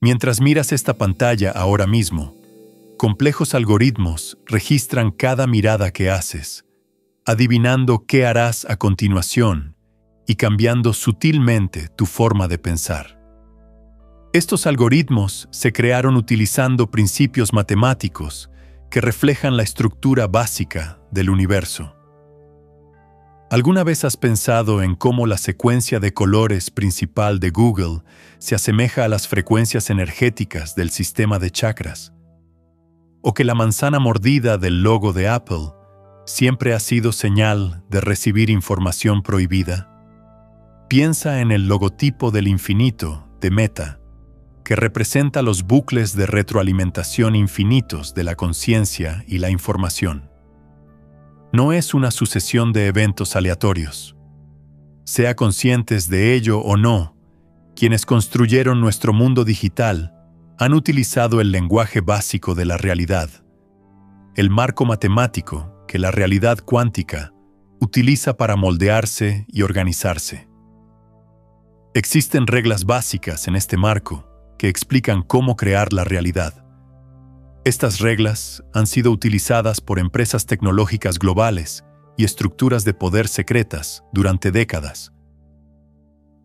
Mientras miras esta pantalla ahora mismo, complejos algoritmos registran cada mirada que haces, adivinando qué harás a continuación y cambiando sutilmente tu forma de pensar. Estos algoritmos se crearon utilizando principios matemáticos que reflejan la estructura básica del universo. ¿Alguna vez has pensado en cómo la secuencia de colores principal de Google se asemeja a las frecuencias energéticas del sistema de chakras? ¿O que la manzana mordida del logo de Apple siempre ha sido señal de recibir información prohibida? Piensa en el logotipo del infinito de Meta, que representa los bucles de retroalimentación infinitos de la conciencia y la información. No es una sucesión de eventos aleatorios. Sea conscientes de ello o no, quienes construyeron nuestro mundo digital han utilizado el lenguaje básico de la realidad, el marco matemático que la realidad cuántica utiliza para moldearse y organizarse. Existen reglas básicas en este marco que explican cómo crear la realidad. Estas reglas han sido utilizadas por empresas tecnológicas globales y estructuras de poder secretas durante décadas.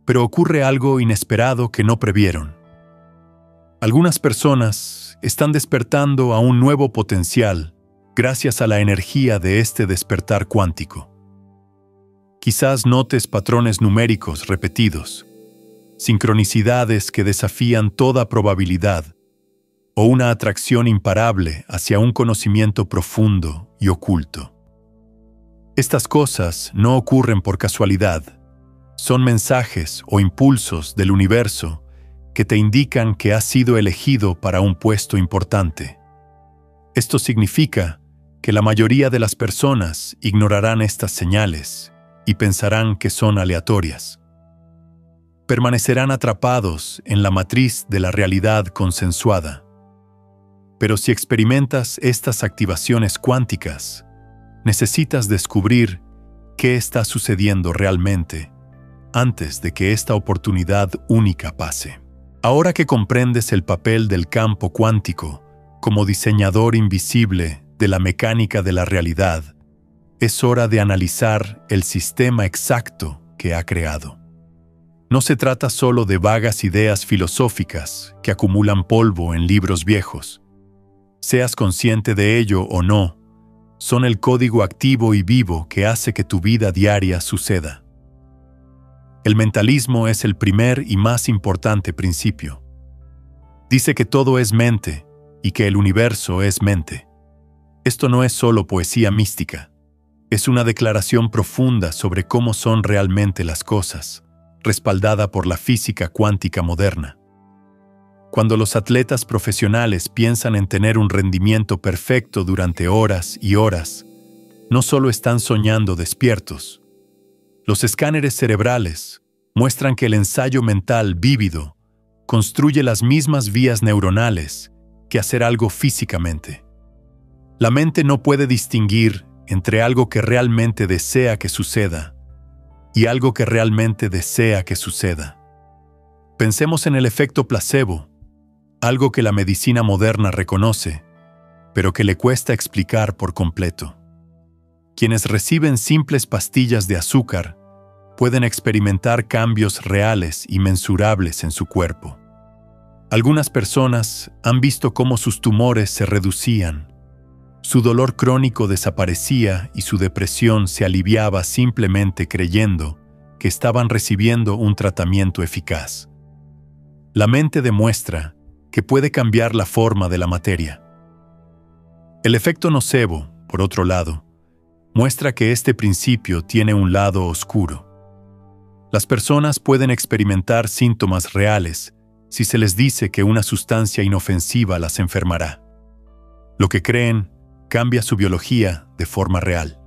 Pero ocurre algo inesperado que no previeron. Algunas personas están despertando a un nuevo potencial gracias a la energía de este despertar cuántico. Quizás notes patrones numéricos repetidos, sincronicidades que desafían toda probabilidad, o una atracción imparable hacia un conocimiento profundo y oculto. Estas cosas no ocurren por casualidad. Son mensajes o impulsos del universo que te indican que has sido elegido para un puesto importante. Esto significa que la mayoría de las personas ignorarán estas señales y pensarán que son aleatorias. Permanecerán atrapados en la matriz de la realidad consensuada. Pero si experimentas estas activaciones cuánticas, necesitas descubrir qué está sucediendo realmente antes de que esta oportunidad única pase. Ahora que comprendes el papel del campo cuántico como diseñador invisible de la mecánica de la realidad, es hora de analizar el sistema exacto que ha creado. No se trata solo de vagas ideas filosóficas que acumulan polvo en libros viejos. Seas consciente de ello o no, son el código activo y vivo que hace que tu vida diaria suceda. El mentalismo es el primer y más importante principio. Dice que todo es mente y que el universo es mente. Esto no es solo poesía mística, es una declaración profunda sobre cómo son realmente las cosas, respaldada por la física cuántica moderna. Cuando los atletas profesionales piensan en tener un rendimiento perfecto durante horas y horas, no solo están soñando despiertos. Los escáneres cerebrales muestran que el ensayo mental vívido construye las mismas vías neuronales que hacer algo físicamente. La mente no puede distinguir entre algo que realmente desea que suceda y algo que realmente desea que suceda. Pensemos en el efecto placebo, algo que la medicina moderna reconoce, pero que le cuesta explicar por completo. Quienes reciben simples pastillas de azúcar pueden experimentar cambios reales y mensurables en su cuerpo. Algunas personas han visto cómo sus tumores se reducían, su dolor crónico desaparecía y su depresión se aliviaba simplemente creyendo que estaban recibiendo un tratamiento eficaz. La mente demuestra que puede cambiar la forma de la materia. El efecto nocebo, por otro lado, muestra que este principio tiene un lado oscuro. Las personas pueden experimentar síntomas reales si se les dice que una sustancia inofensiva las enfermará. Lo que creen cambia su biología de forma real.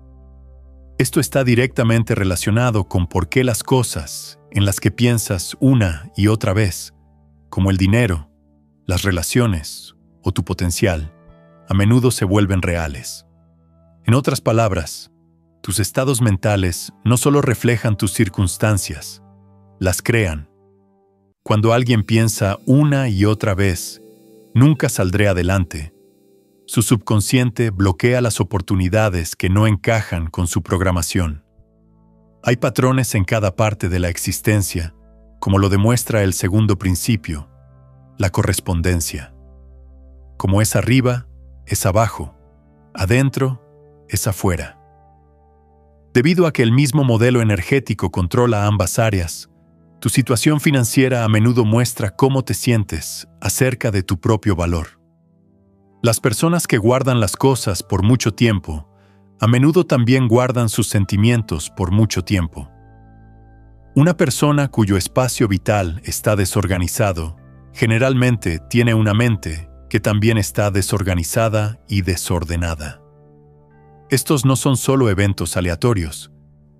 Esto está directamente relacionado con por qué las cosas en las que piensas una y otra vez, como el dinero, las relaciones o tu potencial, a menudo se vuelven reales. En otras palabras, tus estados mentales no solo reflejan tus circunstancias, las crean. Cuando alguien piensa una y otra vez, nunca saldré adelante, su subconsciente bloquea las oportunidades que no encajan con su programación. Hay patrones en cada parte de la existencia, como lo demuestra el segundo principio, la correspondencia. Como es arriba, es abajo, adentro, es afuera. Debido a que el mismo modelo energético controla ambas áreas, tu situación financiera a menudo muestra cómo te sientes acerca de tu propio valor. Las personas que guardan las cosas por mucho tiempo, a menudo también guardan sus sentimientos por mucho tiempo. Una persona cuyo espacio vital está desorganizado, generalmente tiene una mente que también está desorganizada y desordenada. Estos no son solo eventos aleatorios,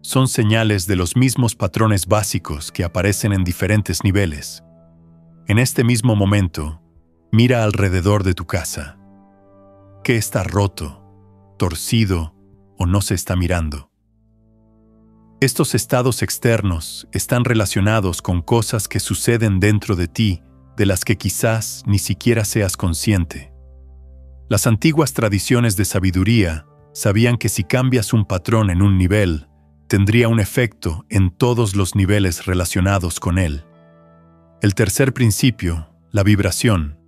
son señales de los mismos patrones básicos que aparecen en diferentes niveles. En este mismo momento, mira alrededor de tu casa. ¿Qué está roto, torcido o no se está mirando? Estos estados externos están relacionados con cosas que suceden dentro de ti, de las que quizás ni siquiera seas consciente. Las antiguas tradiciones de sabiduría sabían que si cambias un patrón en un nivel, tendría un efecto en todos los niveles relacionados con él. El tercer principio, la vibración,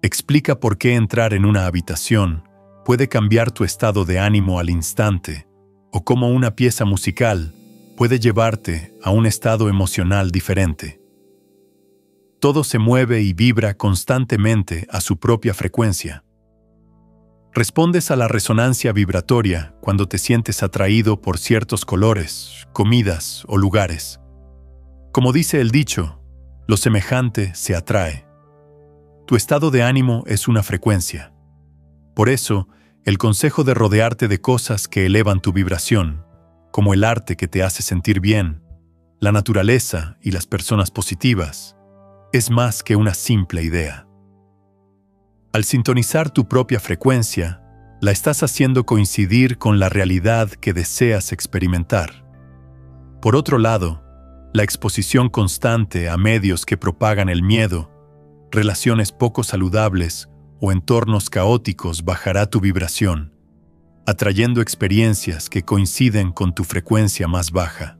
explica por qué entrar en una habitación puede cambiar tu estado de ánimo al instante, o cómo una pieza musical puede llevarte a un estado emocional diferente. Todo se mueve y vibra constantemente a su propia frecuencia. Respondes a la resonancia vibratoria cuando te sientes atraído por ciertos colores, comidas o lugares. Como dice el dicho, lo semejante se atrae. Tu estado de ánimo es una frecuencia. Por eso, el consejo de rodearte de cosas que elevan tu vibración, como el arte que te hace sentir bien, la naturaleza y las personas positivas, es más que una simple idea. Al sintonizar tu propia frecuencia, la estás haciendo coincidir con la realidad que deseas experimentar. Por otro lado, la exposición constante a medios que propagan el miedo, relaciones poco saludables o entornos caóticos bajará tu vibración, atrayendo experiencias que coinciden con tu frecuencia más baja.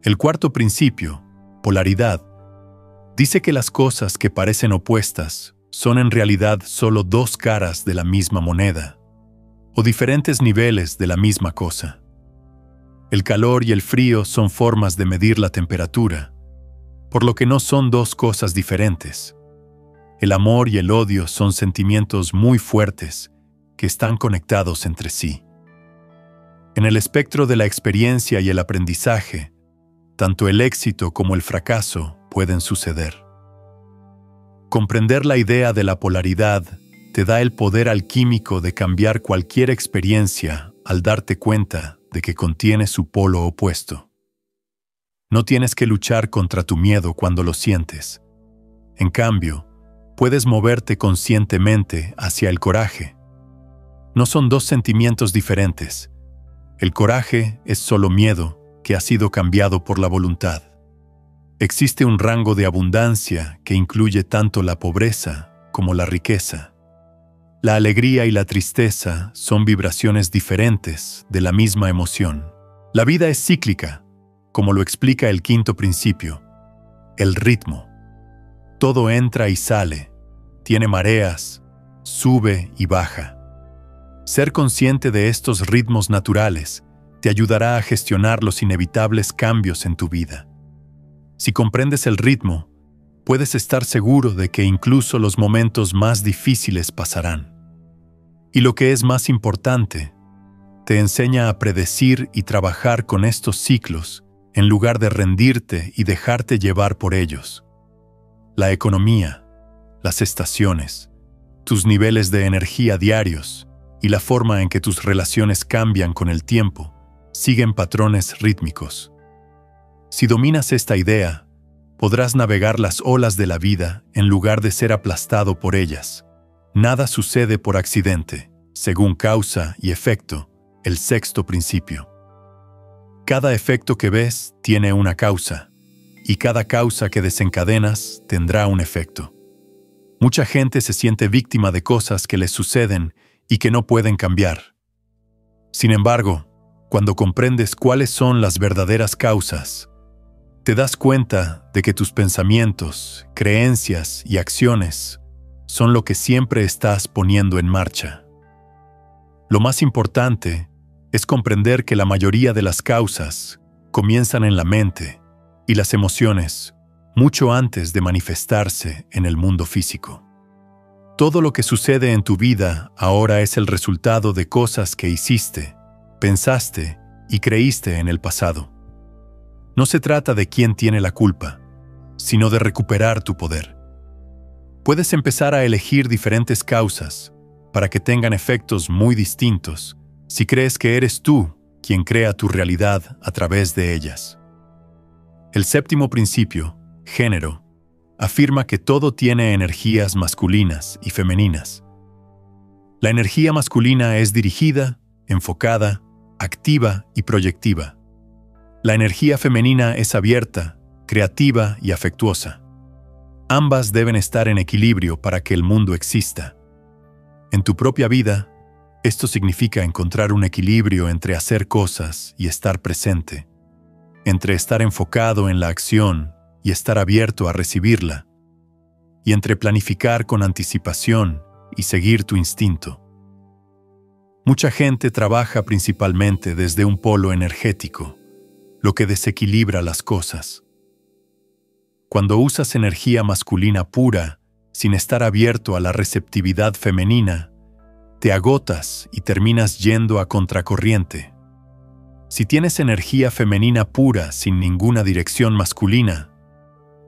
El cuarto principio, polaridad, dice que las cosas que parecen opuestas son en realidad solo dos caras de la misma moneda, o diferentes niveles de la misma cosa. El calor y el frío son formas de medir la temperatura, por lo que no son dos cosas diferentes. El amor y el odio son sentimientos muy fuertes que están conectados entre sí. En el espectro de la experiencia y el aprendizaje, tanto el éxito como el fracaso pueden suceder. Comprender la idea de la polaridad te da el poder alquímico de cambiar cualquier experiencia al darte cuenta de que contiene su polo opuesto. No tienes que luchar contra tu miedo cuando lo sientes. En cambio, puedes moverte conscientemente hacia el coraje. No son dos sentimientos diferentes. El coraje es solo miedo que ha sido cambiado por la voluntad. Existe un rango de abundancia que incluye tanto la pobreza como la riqueza. La alegría y la tristeza son vibraciones diferentes de la misma emoción. La vida es cíclica, como lo explica el quinto principio, el ritmo. Todo entra y sale, tiene mareas, sube y baja. Ser consciente de estos ritmos naturales te ayudará a gestionar los inevitables cambios en tu vida. Si comprendes el ritmo, puedes estar seguro de que incluso los momentos más difíciles pasarán. Y lo que es más importante, te enseña a predecir y trabajar con estos ciclos en lugar de rendirte y dejarte llevar por ellos. La economía, las estaciones, tus niveles de energía diarios y la forma en que tus relaciones cambian con el tiempo siguen patrones rítmicos. Si dominas esta idea, podrás navegar las olas de la vida en lugar de ser aplastado por ellas. Nada sucede por accidente, según causa y efecto, el sexto principio. Cada efecto que ves tiene una causa, y cada causa que desencadenas tendrá un efecto. Mucha gente se siente víctima de cosas que les suceden y que no pueden cambiar. Sin embargo, cuando comprendes cuáles son las verdaderas causas, te das cuenta de que tus pensamientos, creencias y acciones son lo que siempre estás poniendo en marcha. Lo más importante es comprender que la mayoría de las causas comienzan en la mente y las emociones mucho antes de manifestarse en el mundo físico. Todo lo que sucede en tu vida ahora es el resultado de cosas que hiciste, pensaste y creíste en el pasado. No se trata de quién tiene la culpa, sino de recuperar tu poder. Puedes empezar a elegir diferentes causas para que tengan efectos muy distintos si crees que eres tú quien crea tu realidad a través de ellas. El séptimo principio, género, afirma que todo tiene energías masculinas y femeninas. La energía masculina es dirigida, enfocada, activa y proyectiva. La energía femenina es abierta, creativa y afectuosa. Ambas deben estar en equilibrio para que el mundo exista. En tu propia vida, esto significa encontrar un equilibrio entre hacer cosas y estar presente, entre estar enfocado en la acción y estar abierto a recibirla, y entre planificar con anticipación y seguir tu instinto. Mucha gente trabaja principalmente desde un polo energético, lo que desequilibra las cosas. Cuando usas energía masculina pura, sin estar abierto a la receptividad femenina, te agotas y terminas yendo a contracorriente. Si tienes energía femenina pura sin ninguna dirección masculina,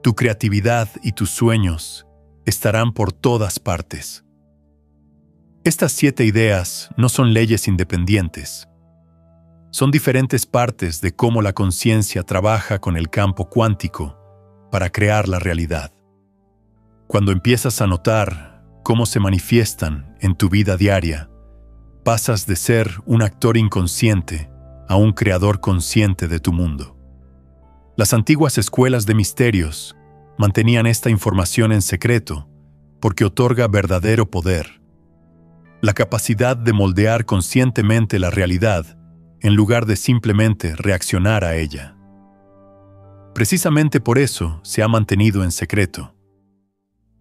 tu creatividad y tus sueños estarán por todas partes. Estas 7 ideas no son leyes independientes. Son diferentes partes de cómo la conciencia trabaja con el campo cuántico para crear la realidad. Cuando empiezas a notar cómo se manifiestan en tu vida diaria, pasas de ser un actor inconsciente a un creador consciente de tu mundo. Las antiguas escuelas de misterios mantenían esta información en secreto porque otorga verdadero poder, la capacidad de moldear conscientemente la realidad en lugar de simplemente reaccionar a ella. Precisamente por eso se ha mantenido en secreto.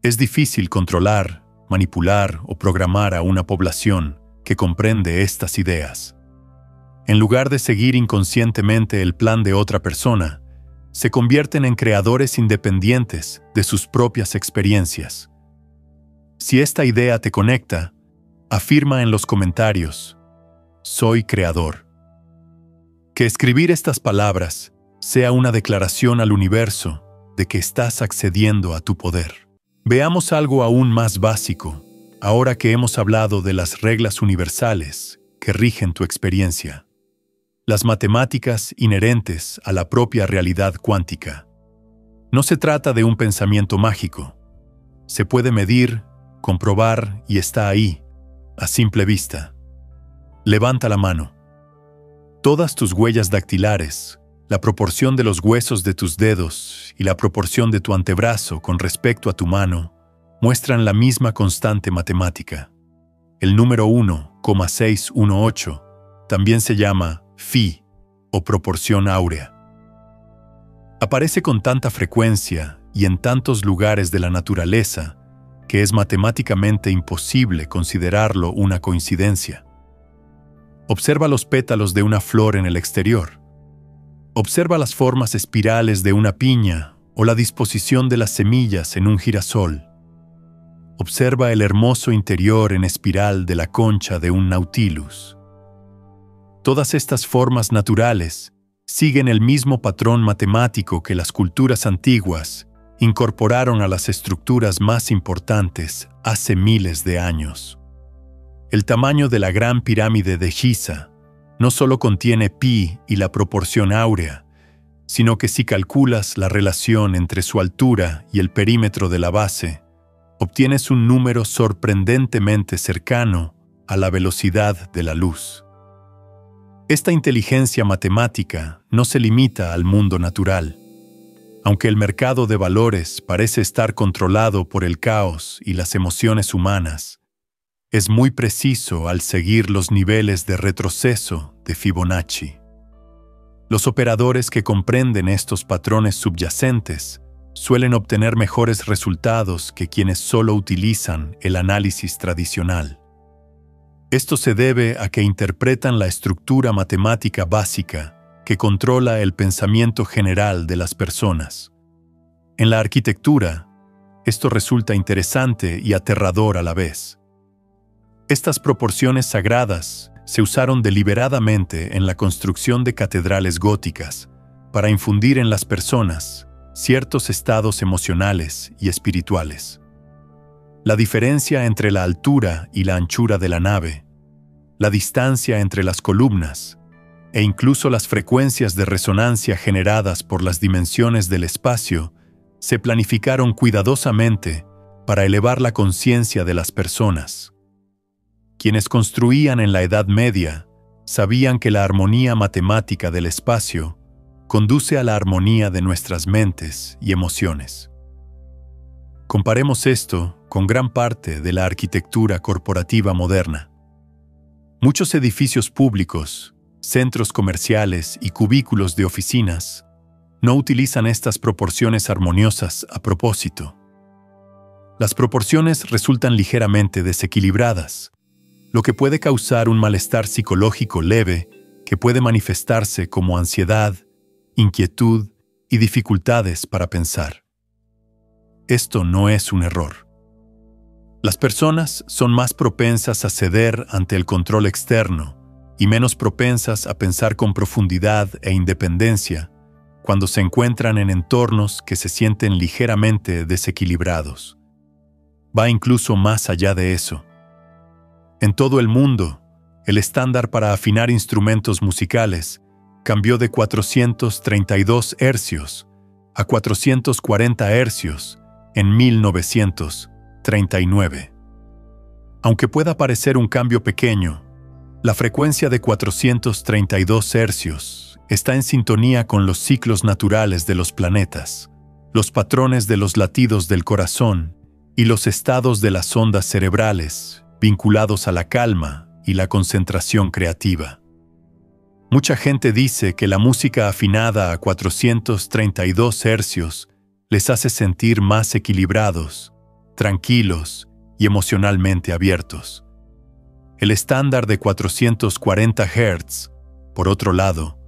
Es difícil controlar, manipular o programar a una población que comprende estas ideas. En lugar de seguir inconscientemente el plan de otra persona, se convierten en creadores independientes de sus propias experiencias. Si esta idea te conecta, afirma en los comentarios: soy creador. Que escribir estas palabras sea una declaración al universo de que estás accediendo a tu poder. Veamos algo aún más básico, ahora que hemos hablado de las reglas universales que rigen tu experiencia. Las matemáticas inherentes a la propia realidad cuántica. No se trata de un pensamiento mágico. Se puede medir, comprobar y está ahí, a simple vista. Levanta la mano. Todas tus huellas dactilares, la proporción de los huesos de tus dedos y la proporción de tu antebrazo con respecto a tu mano muestran la misma constante matemática. El número 1,618 también se llama Phi, o proporción áurea. Aparece con tanta frecuencia y en tantos lugares de la naturaleza que es matemáticamente imposible considerarlo una coincidencia. Observa los pétalos de una flor en el exterior. Observa las formas espirales de una piña o la disposición de las semillas en un girasol. Observa el hermoso interior en espiral de la concha de un nautilus. Todas estas formas naturales siguen el mismo patrón matemático que las culturas antiguas incorporaron a las estructuras más importantes hace miles de años. El tamaño de la Gran Pirámide de Giza no solo contiene pi y la proporción áurea, sino que si calculas la relación entre su altura y el perímetro de la base, obtienes un número sorprendentemente cercano a la velocidad de la luz. Esta inteligencia matemática no se limita al mundo natural. Aunque el mercado de valores parece estar controlado por el caos y las emociones humanas, es muy preciso al seguir los niveles de retroceso de Fibonacci. Los operadores que comprenden estos patrones subyacentes suelen obtener mejores resultados que quienes solo utilizan el análisis tradicional. Esto se debe a que interpretan la estructura matemática básica que controla el pensamiento general de las personas. En la arquitectura, esto resulta interesante y aterrador a la vez. Estas proporciones sagradas se usaron deliberadamente en la construcción de catedrales góticas para infundir en las personas ciertos estados emocionales y espirituales. La diferencia entre la altura y la anchura de la nave, la distancia entre las columnas e incluso las frecuencias de resonancia generadas por las dimensiones del espacio se planificaron cuidadosamente para elevar la conciencia de las personas. Quienes construían en la Edad Media sabían que la armonía matemática del espacio conduce a la armonía de nuestras mentes y emociones. Comparemos esto con gran parte de la arquitectura corporativa moderna. Muchos edificios públicos, centros comerciales y cubículos de oficinas no utilizan estas proporciones armoniosas a propósito. Las proporciones resultan ligeramente desequilibradas, lo que puede causar un malestar psicológico leve que puede manifestarse como ansiedad, inquietud y dificultades para pensar. Esto no es un error. Las personas son más propensas a ceder ante el control externo y menos propensas a pensar con profundidad e independencia cuando se encuentran en entornos que se sienten ligeramente desequilibrados. Va incluso más allá de eso. En todo el mundo, el estándar para afinar instrumentos musicales cambió de 432 hercios a 440 hercios en 1939. Aunque pueda parecer un cambio pequeño, la frecuencia de 432 hercios está en sintonía con los ciclos naturales de los planetas, los patrones de los latidos del corazón y los estados de las ondas cerebrales vinculados a la calma y la concentración creativa. Mucha gente dice que la música afinada a 432 hercios les hace sentir más equilibrados, tranquilos y emocionalmente abiertos. El estándar de 440 Hz, por otro lado,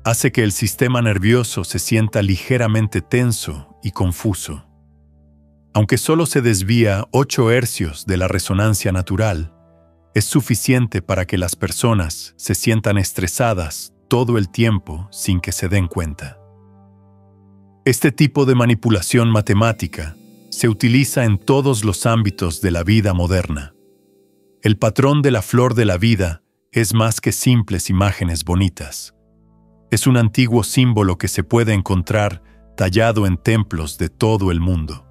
hace que el sistema nervioso se sienta ligeramente tenso y confuso. Aunque solo se desvía 8 hercios de la resonancia natural, es suficiente para que las personas se sientan estresadas todo el tiempo sin que se den cuenta. Este tipo de manipulación matemática se utiliza en todos los ámbitos de la vida moderna. El patrón de la flor de la vida es más que simples imágenes bonitas. Es un antiguo símbolo que se puede encontrar tallado en templos de todo el mundo.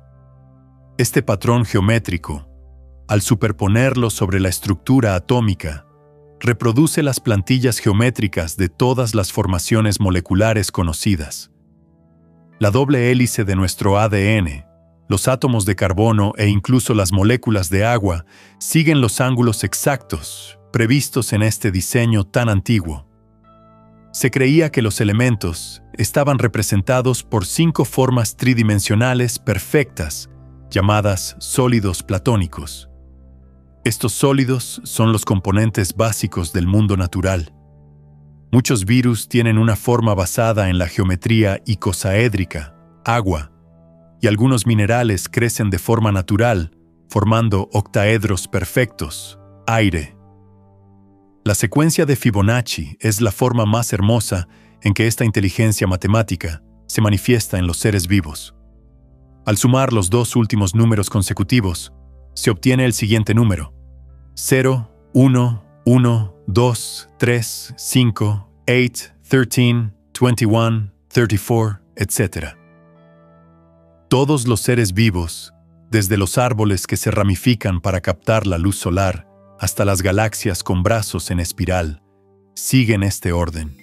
Este patrón geométrico, al superponerlo sobre la estructura atómica, reproduce las plantillas geométricas de todas las formaciones moleculares conocidas. La doble hélice de nuestro ADN, los átomos de carbono e incluso las moléculas de agua siguen los ángulos exactos previstos en este diseño tan antiguo. Se creía que los elementos estaban representados por 5 formas tridimensionales perfectas llamadas sólidos platónicos. Estos sólidos son los componentes básicos del mundo natural. Muchos virus tienen una forma basada en la geometría icosaédrica, agua, y algunos minerales crecen de forma natural, formando octaedros perfectos, aire. La secuencia de Fibonacci es la forma más hermosa en que esta inteligencia matemática se manifiesta en los seres vivos. Al sumar los 2 últimos números consecutivos, se obtiene el siguiente número: 0, 1, 1, 2, 3, 5, 8, 13, 21, 34, etc. Todos los seres vivos, desde los árboles que se ramifican para captar la luz solar hasta las galaxias con brazos en espiral, siguen este orden.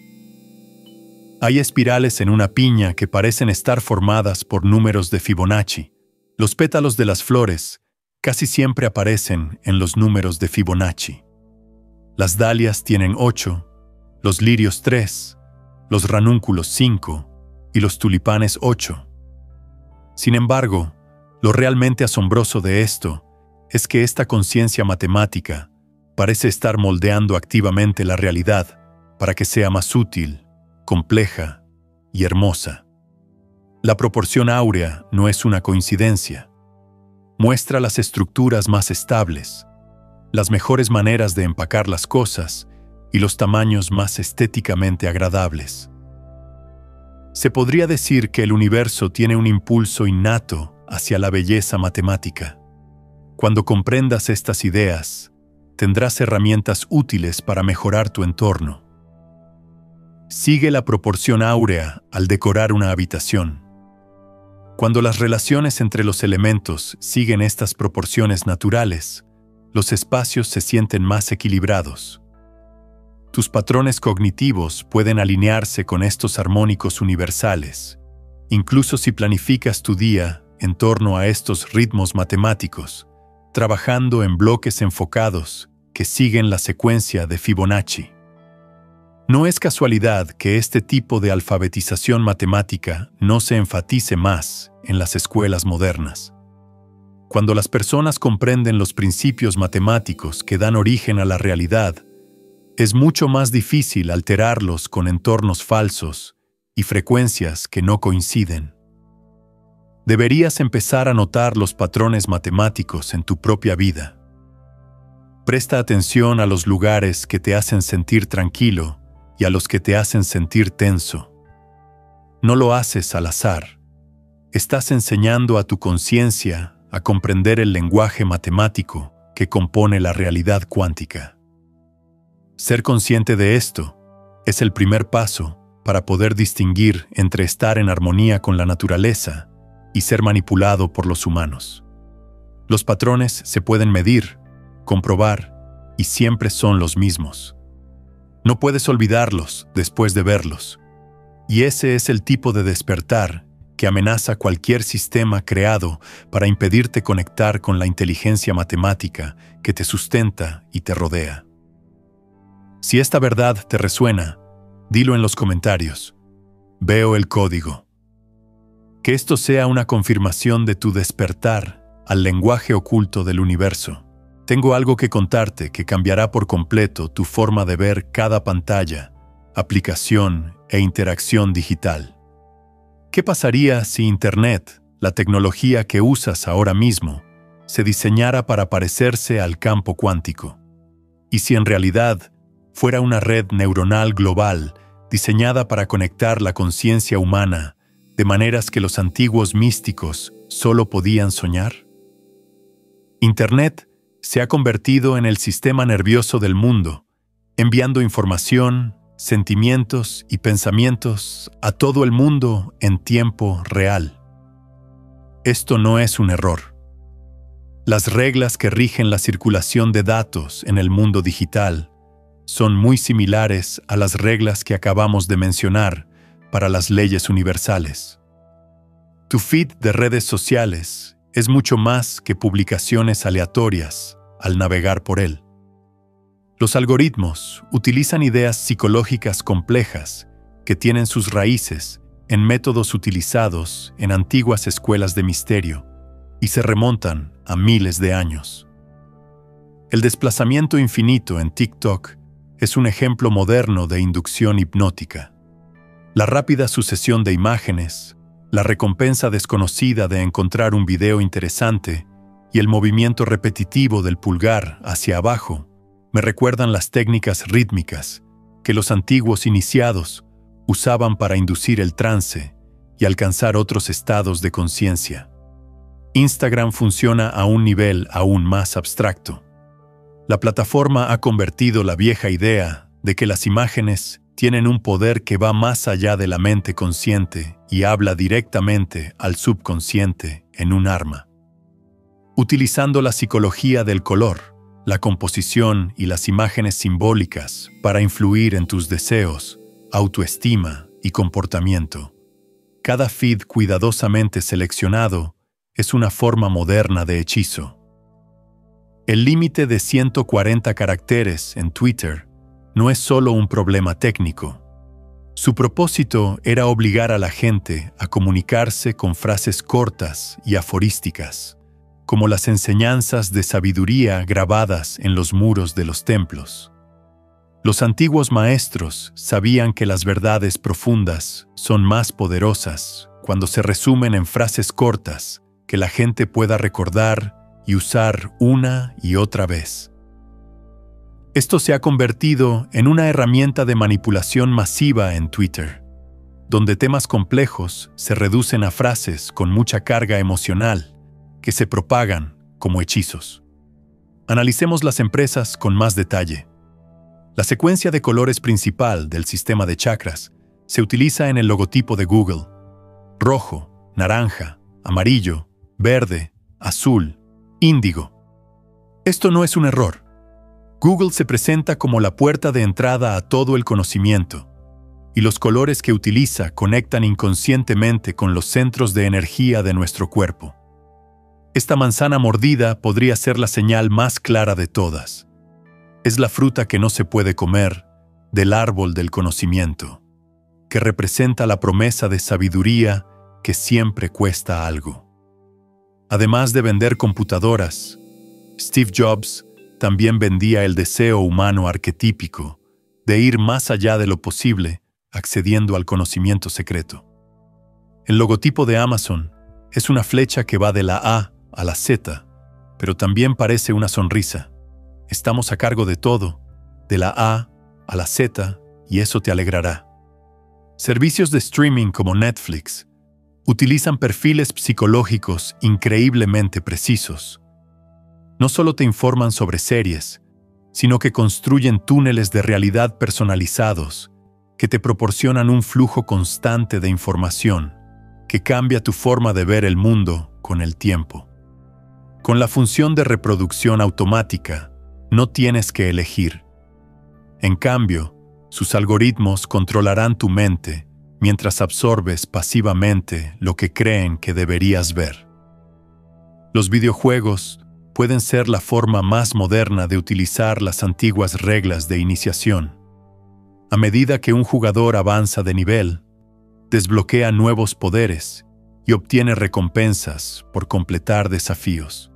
Hay espirales en una piña que parecen estar formadas por números de Fibonacci. Los pétalos de las flores casi siempre aparecen en los números de Fibonacci. Las dalias tienen 8, los lirios 3, los ranúnculos 5 y los tulipanes 8. Sin embargo, lo realmente asombroso de esto es que esta conciencia matemática parece estar moldeando activamente la realidad para que sea más útil, compleja y hermosa. La proporción áurea no es una coincidencia. Muestra las estructuras más estables, las mejores maneras de empacar las cosas y los tamaños más estéticamente agradables. Se podría decir que el universo tiene un impulso innato hacia la belleza matemática. Cuando comprendas estas ideas, tendrás herramientas útiles para mejorar tu entorno. Sigue la proporción áurea al decorar una habitación. Cuando las relaciones entre los elementos siguen estas proporciones naturales, los espacios se sienten más equilibrados. Tus patrones cognitivos pueden alinearse con estos armónicos universales, incluso si planificas tu día en torno a estos ritmos matemáticos, trabajando en bloques enfocados que siguen la secuencia de Fibonacci. No es casualidad que este tipo de alfabetización matemática no se enfatice más en las escuelas modernas. Cuando las personas comprenden los principios matemáticos que dan origen a la realidad, es mucho más difícil alterarlos con entornos falsos y frecuencias que no coinciden. Deberías empezar a notar los patrones matemáticos en tu propia vida. Presta atención a los lugares que te hacen sentir tranquilo y a los que te hacen sentir tenso. No lo haces al azar. Estás enseñando a tu conciencia a comprender el lenguaje matemático que compone la realidad cuántica. Ser consciente de esto es el primer paso para poder distinguir entre estar en armonía con la naturaleza y ser manipulado por los humanos. Los patrones se pueden medir, comprobar y siempre son los mismos. No puedes olvidarlos después de verlos. Y ese es el tipo de despertar que amenaza cualquier sistema creado para impedirte conectar con la inteligencia matemática que te sustenta y te rodea. Si esta verdad te resuena, dilo en los comentarios. Veo el código. Que esto sea una confirmación de tu despertar al lenguaje oculto del universo. Tengo algo que contarte que cambiará por completo tu forma de ver cada pantalla, aplicación e interacción digital. ¿Qué pasaría si Internet, la tecnología que usas ahora mismo, se diseñara para parecerse al campo cuántico? ¿Y si en realidad fuera una red neuronal global diseñada para conectar la conciencia humana de maneras que los antiguos místicos solo podían soñar? Internet se ha convertido en el sistema nervioso del mundo, enviando información, sentimientos y pensamientos a todo el mundo en tiempo real. Esto no es un error. Las reglas que rigen la circulación de datos en el mundo digital son muy similares a las reglas que acabamos de mencionar para las leyes universales. Tu feed de redes sociales es mucho más que publicaciones aleatorias al navegar por él. Los algoritmos utilizan ideas psicológicas complejas que tienen sus raíces en métodos utilizados en antiguas escuelas de misterio y se remontan a miles de años. El desplazamiento infinito en TikTok es un ejemplo moderno de inducción hipnótica. La rápida sucesión de imágenes, la recompensa desconocida de encontrar un video interesante y el movimiento repetitivo del pulgar hacia abajo me recuerdan las técnicas rítmicas que los antiguos iniciados usaban para inducir el trance y alcanzar otros estados de conciencia. Instagram funciona a un nivel aún más abstracto. La plataforma ha convertido la vieja idea de que las imágenes tienen un poder que va más allá de la mente consciente y habla directamente al subconsciente en un arma. Utilizando la psicología del color, la composición y las imágenes simbólicas para influir en tus deseos, autoestima y comportamiento. Cada feed cuidadosamente seleccionado es una forma moderna de hechizo. El límite de 140 caracteres en Twitter no es solo un problema técnico. Su propósito era obligar a la gente a comunicarse con frases cortas y aforísticas, como las enseñanzas de sabiduría grabadas en los muros de los templos. Los antiguos maestros sabían que las verdades profundas son más poderosas cuando se resumen en frases cortas que la gente pueda recordar y usar una y otra vez. Esto se ha convertido en una herramienta de manipulación masiva en Twitter, donde temas complejos se reducen a frases con mucha carga emocional que se propagan como hechizos. Analicemos las empresas con más detalle. La secuencia de colores principal del sistema de chakras se utiliza en el logotipo de Google: rojo, naranja, amarillo, verde, azul, índigo. Esto no es un error. Google se presenta como la puerta de entrada a todo el conocimiento, y los colores que utiliza conectan inconscientemente con los centros de energía de nuestro cuerpo. Esta manzana mordida podría ser la señal más clara de todas. Es la fruta que no se puede comer del árbol del conocimiento, que representa la promesa de sabiduría que siempre cuesta algo. Además de vender computadoras, Steve Jobs también vendía el deseo humano arquetípico de ir más allá de lo posible, accediendo al conocimiento secreto. El logotipo de Amazon es una flecha que va de la A a la Z, pero también parece una sonrisa. Estamos a cargo de todo, de la A a la Z, y eso te alegrará. Servicios de streaming como Netflix utilizan perfiles psicológicos increíblemente precisos. No solo te informan sobre series, sino que construyen túneles de realidad personalizados que te proporcionan un flujo constante de información que cambia tu forma de ver el mundo con el tiempo. Con la función de reproducción automática, no tienes que elegir. En cambio, sus algoritmos controlarán tu mente mientras absorbes pasivamente lo que creen que deberías ver. Los videojuegos pueden ser la forma más moderna de utilizar las antiguas reglas de iniciación. A medida que un jugador avanza de nivel, desbloquea nuevos poderes y obtiene recompensas por completar desafíos.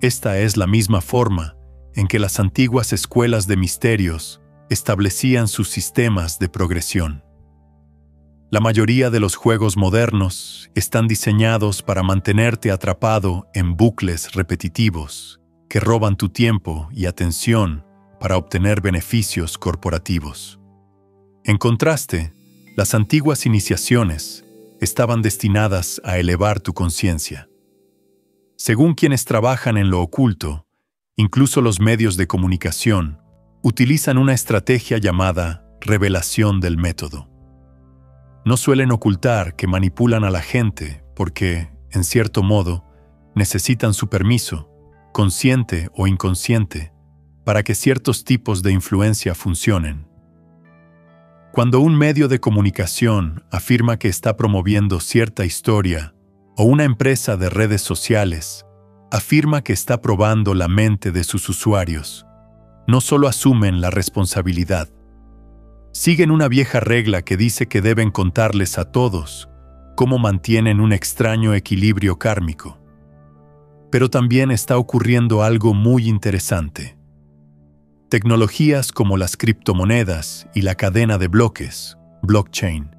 Esta es la misma forma en que las antiguas escuelas de misterios establecían sus sistemas de progresión. La mayoría de los juegos modernos están diseñados para mantenerte atrapado en bucles repetitivos que roban tu tiempo y atención para obtener beneficios corporativos. En contraste, las antiguas iniciaciones estaban destinadas a elevar tu conciencia. Según quienes trabajan en lo oculto, incluso los medios de comunicación utilizan una estrategia llamada revelación del método. No suelen ocultar que manipulan a la gente porque, en cierto modo, necesitan su permiso, consciente o inconsciente, para que ciertos tipos de influencia funcionen. Cuando un medio de comunicación afirma que está promoviendo cierta historia, o una empresa de redes sociales afirma que está probando la mente de sus usuarios, no solo asumen la responsabilidad. Siguen una vieja regla que dice que deben contarles a todos cómo mantienen un extraño equilibrio kármico. Pero también está ocurriendo algo muy interesante. Tecnologías como las criptomonedas y la cadena de bloques, blockchain,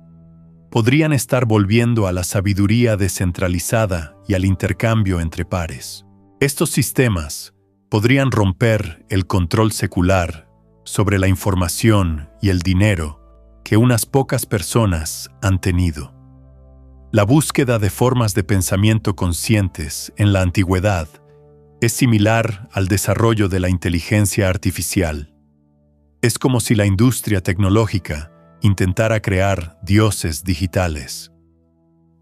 podrían estar volviendo a la sabiduría descentralizada y al intercambio entre pares. Estos sistemas podrían romper el control secular sobre la información y el dinero que unas pocas personas han tenido. La búsqueda de formas de pensamiento conscientes en la antigüedad es similar al desarrollo de la inteligencia artificial. Es como si la industria tecnológica intentara crear dioses digitales.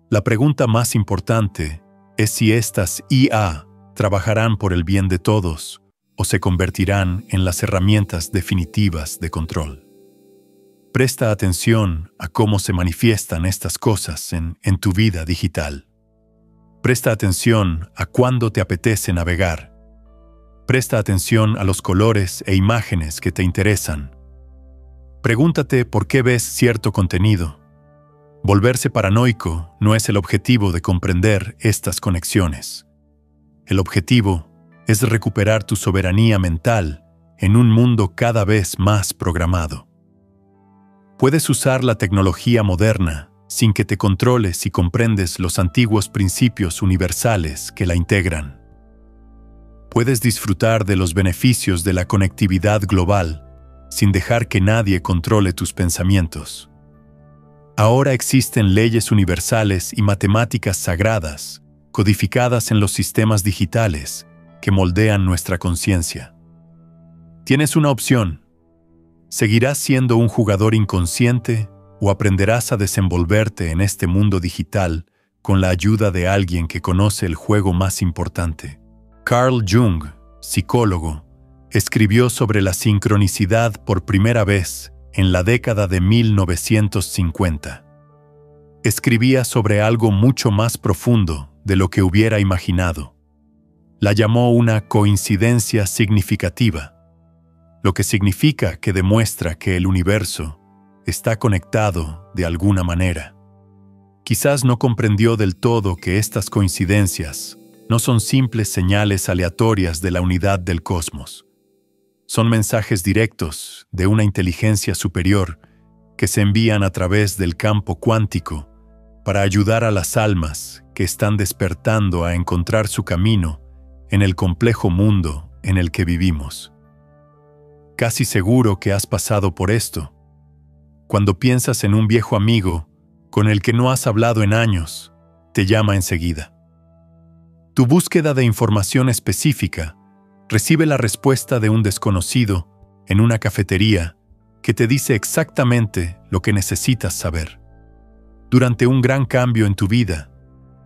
La pregunta más importante es si estas IA trabajarán por el bien de todos o se convertirán en las herramientas definitivas de control. Presta atención a cómo se manifiestan estas cosas en tu vida digital. Presta atención a cuándo te apetece navegar. Presta atención a los colores e imágenes que te interesan. Pregúntate por qué ves cierto contenido. Volverse paranoico no es el objetivo de comprender estas conexiones. El objetivo es recuperar tu soberanía mental en un mundo cada vez más programado. Puedes usar la tecnología moderna sin que te controles si comprendes los antiguos principios universales que la integran. Puedes disfrutar de los beneficios de la conectividad global sin dejar que nadie controle tus pensamientos. Ahora existen leyes universales y matemáticas sagradas, codificadas en los sistemas digitales, que moldean nuestra conciencia. Tienes una opción. ¿Seguirás siendo un jugador inconsciente o aprenderás a desenvolverte en este mundo digital con la ayuda de alguien que conoce el juego más importante? Carl Jung, psicólogo, escribió sobre la sincronicidad por primera vez en la década de 1950. Escribía sobre algo mucho más profundo de lo que hubiera imaginado. La llamó una coincidencia significativa, lo que significa que demuestra que el universo está conectado de alguna manera. Quizás no comprendió del todo que estas coincidencias no son simples señales aleatorias de la unidad del cosmos. Son mensajes directos de una inteligencia superior que se envían a través del campo cuántico para ayudar a las almas que están despertando a encontrar su camino en el complejo mundo en el que vivimos. Casi seguro que has pasado por esto. Cuando piensas en un viejo amigo con el que no has hablado en años, te llama enseguida. Tu búsqueda de información específica recibe la respuesta de un desconocido en una cafetería que te dice exactamente lo que necesitas saber. Durante un gran cambio en tu vida,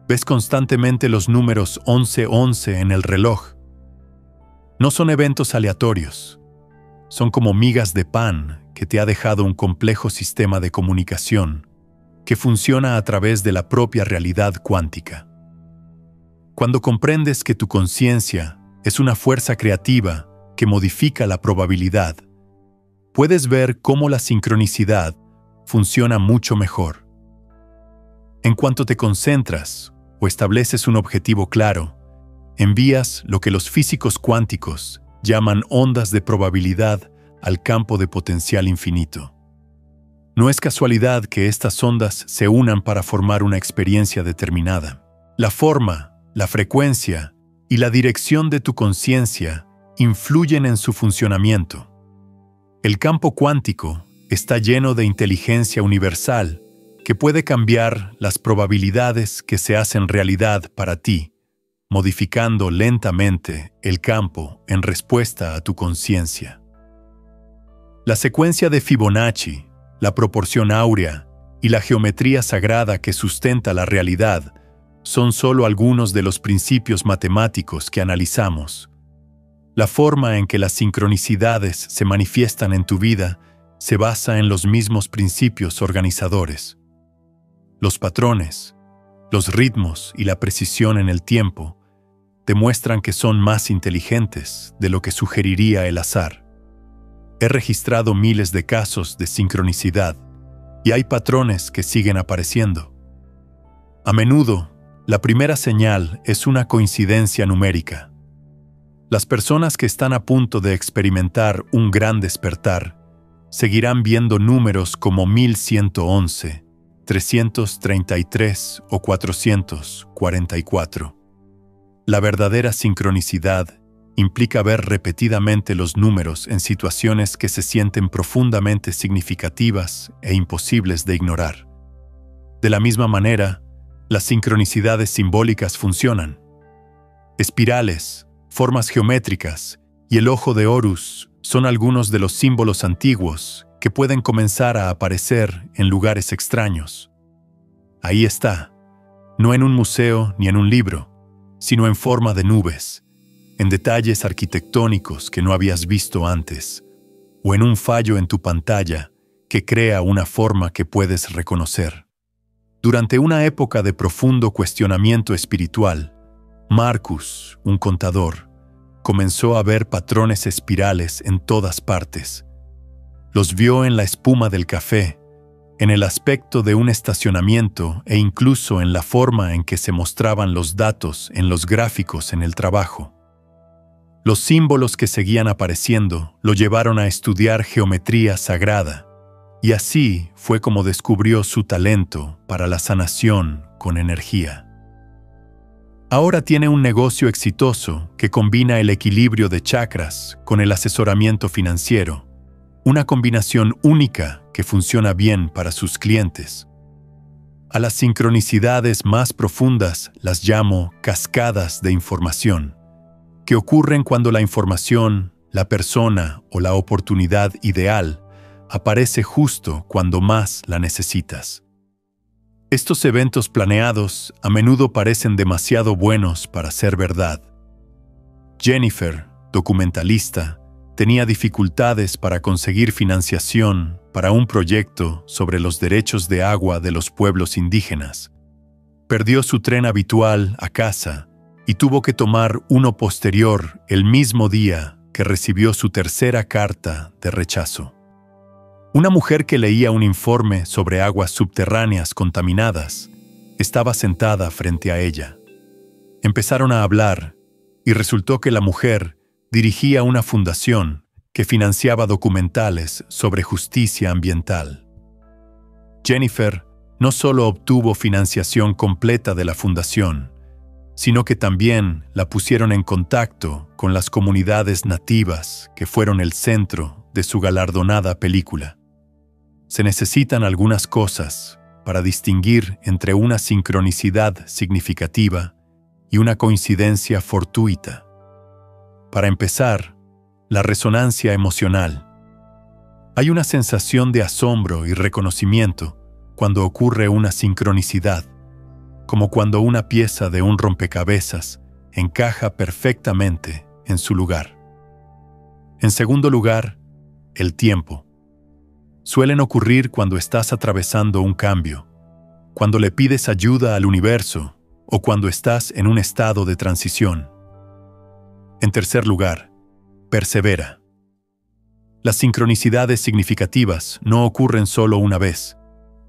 ves constantemente los números 1111 en el reloj. No son eventos aleatorios. Son como migas de pan que te ha dejado un complejo sistema de comunicación que funciona a través de la propia realidad cuántica. Cuando comprendes que tu conciencia es una fuerza creativa que modifica la probabilidad, puedes ver cómo la sincronicidad funciona mucho mejor. En cuanto te concentras o estableces un objetivo claro, envías lo que los físicos cuánticos llaman ondas de probabilidad al campo de potencial infinito. No es casualidad que estas ondas se unan para formar una experiencia determinada. La forma, la frecuencia y la dirección de tu conciencia influyen en su funcionamiento. El campo cuántico está lleno de inteligencia universal que puede cambiar las probabilidades que se hacen realidad para ti, modificando lentamente el campo en respuesta a tu conciencia. La secuencia de Fibonacci, la proporción áurea y la geometría sagrada que sustenta la realidad son solo algunos de los principios matemáticos que analizamos. La forma en que las sincronicidades se manifiestan en tu vida se basa en los mismos principios organizadores. Los patrones, los ritmos y la precisión en el tiempo demuestran que son más inteligentes de lo que sugeriría el azar. He registrado miles de casos de sincronicidad y hay patrones que siguen apareciendo. A menudo, la primera señal es una coincidencia numérica. Las personas que están a punto de experimentar un gran despertar seguirán viendo números como 1111, 333 o 444. La verdadera sincronicidad implica ver repetidamente los números en situaciones que se sienten profundamente significativas e imposibles de ignorar. De la misma manera, las sincronicidades simbólicas funcionan. Espirales, formas geométricas y el ojo de Horus son algunos de los símbolos antiguos que pueden comenzar a aparecer en lugares extraños. Ahí está, no en un museo ni en un libro, sino en forma de nubes, en detalles arquitectónicos que no habías visto antes, o en un fallo en tu pantalla que crea una forma que puedes reconocer. Durante una época de profundo cuestionamiento espiritual, Marcus, un contador, comenzó a ver patrones espirales en todas partes. Los vio en la espuma del café, en el aspecto de un estacionamiento e incluso en la forma en que se mostraban los datos en los gráficos en el trabajo. Los símbolos que seguían apareciendo lo llevaron a estudiar geometría sagrada, y así fue como descubrió su talento para la sanación con energía. Ahora tiene un negocio exitoso que combina el equilibrio de chakras con el asesoramiento financiero, una combinación única que funciona bien para sus clientes. A las sincronicidades más profundas las llamo cascadas de información, que ocurren cuando la información, la persona o la oportunidad ideal aparece justo cuando más la necesitas. Estos eventos planeados a menudo parecen demasiado buenos para ser verdad. Jennifer, documentalista, tenía dificultades para conseguir financiación para un proyecto sobre los derechos de agua de los pueblos indígenas. Perdió su tren habitual a casa y tuvo que tomar uno posterior el mismo día que recibió su tercera carta de rechazo. Una mujer que leía un informe sobre aguas subterráneas contaminadas estaba sentada frente a ella. Empezaron a hablar y resultó que la mujer dirigía una fundación que financiaba documentales sobre justicia ambiental. Jennifer no solo obtuvo financiación completa de la fundación, sino que también la pusieron en contacto con las comunidades nativas que fueron el centro de su galardonada película. Se necesitan algunas cosas para distinguir entre una sincronicidad significativa y una coincidencia fortuita. Para empezar, la resonancia emocional. Hay una sensación de asombro y reconocimiento cuando ocurre una sincronicidad, como cuando una pieza de un rompecabezas encaja perfectamente en su lugar. En segundo lugar, el tiempo. Suelen ocurrir cuando estás atravesando un cambio, cuando le pides ayuda al universo o cuando estás en un estado de transición. En tercer lugar, persevera. Las sincronicidades significativas no ocurren solo una vez,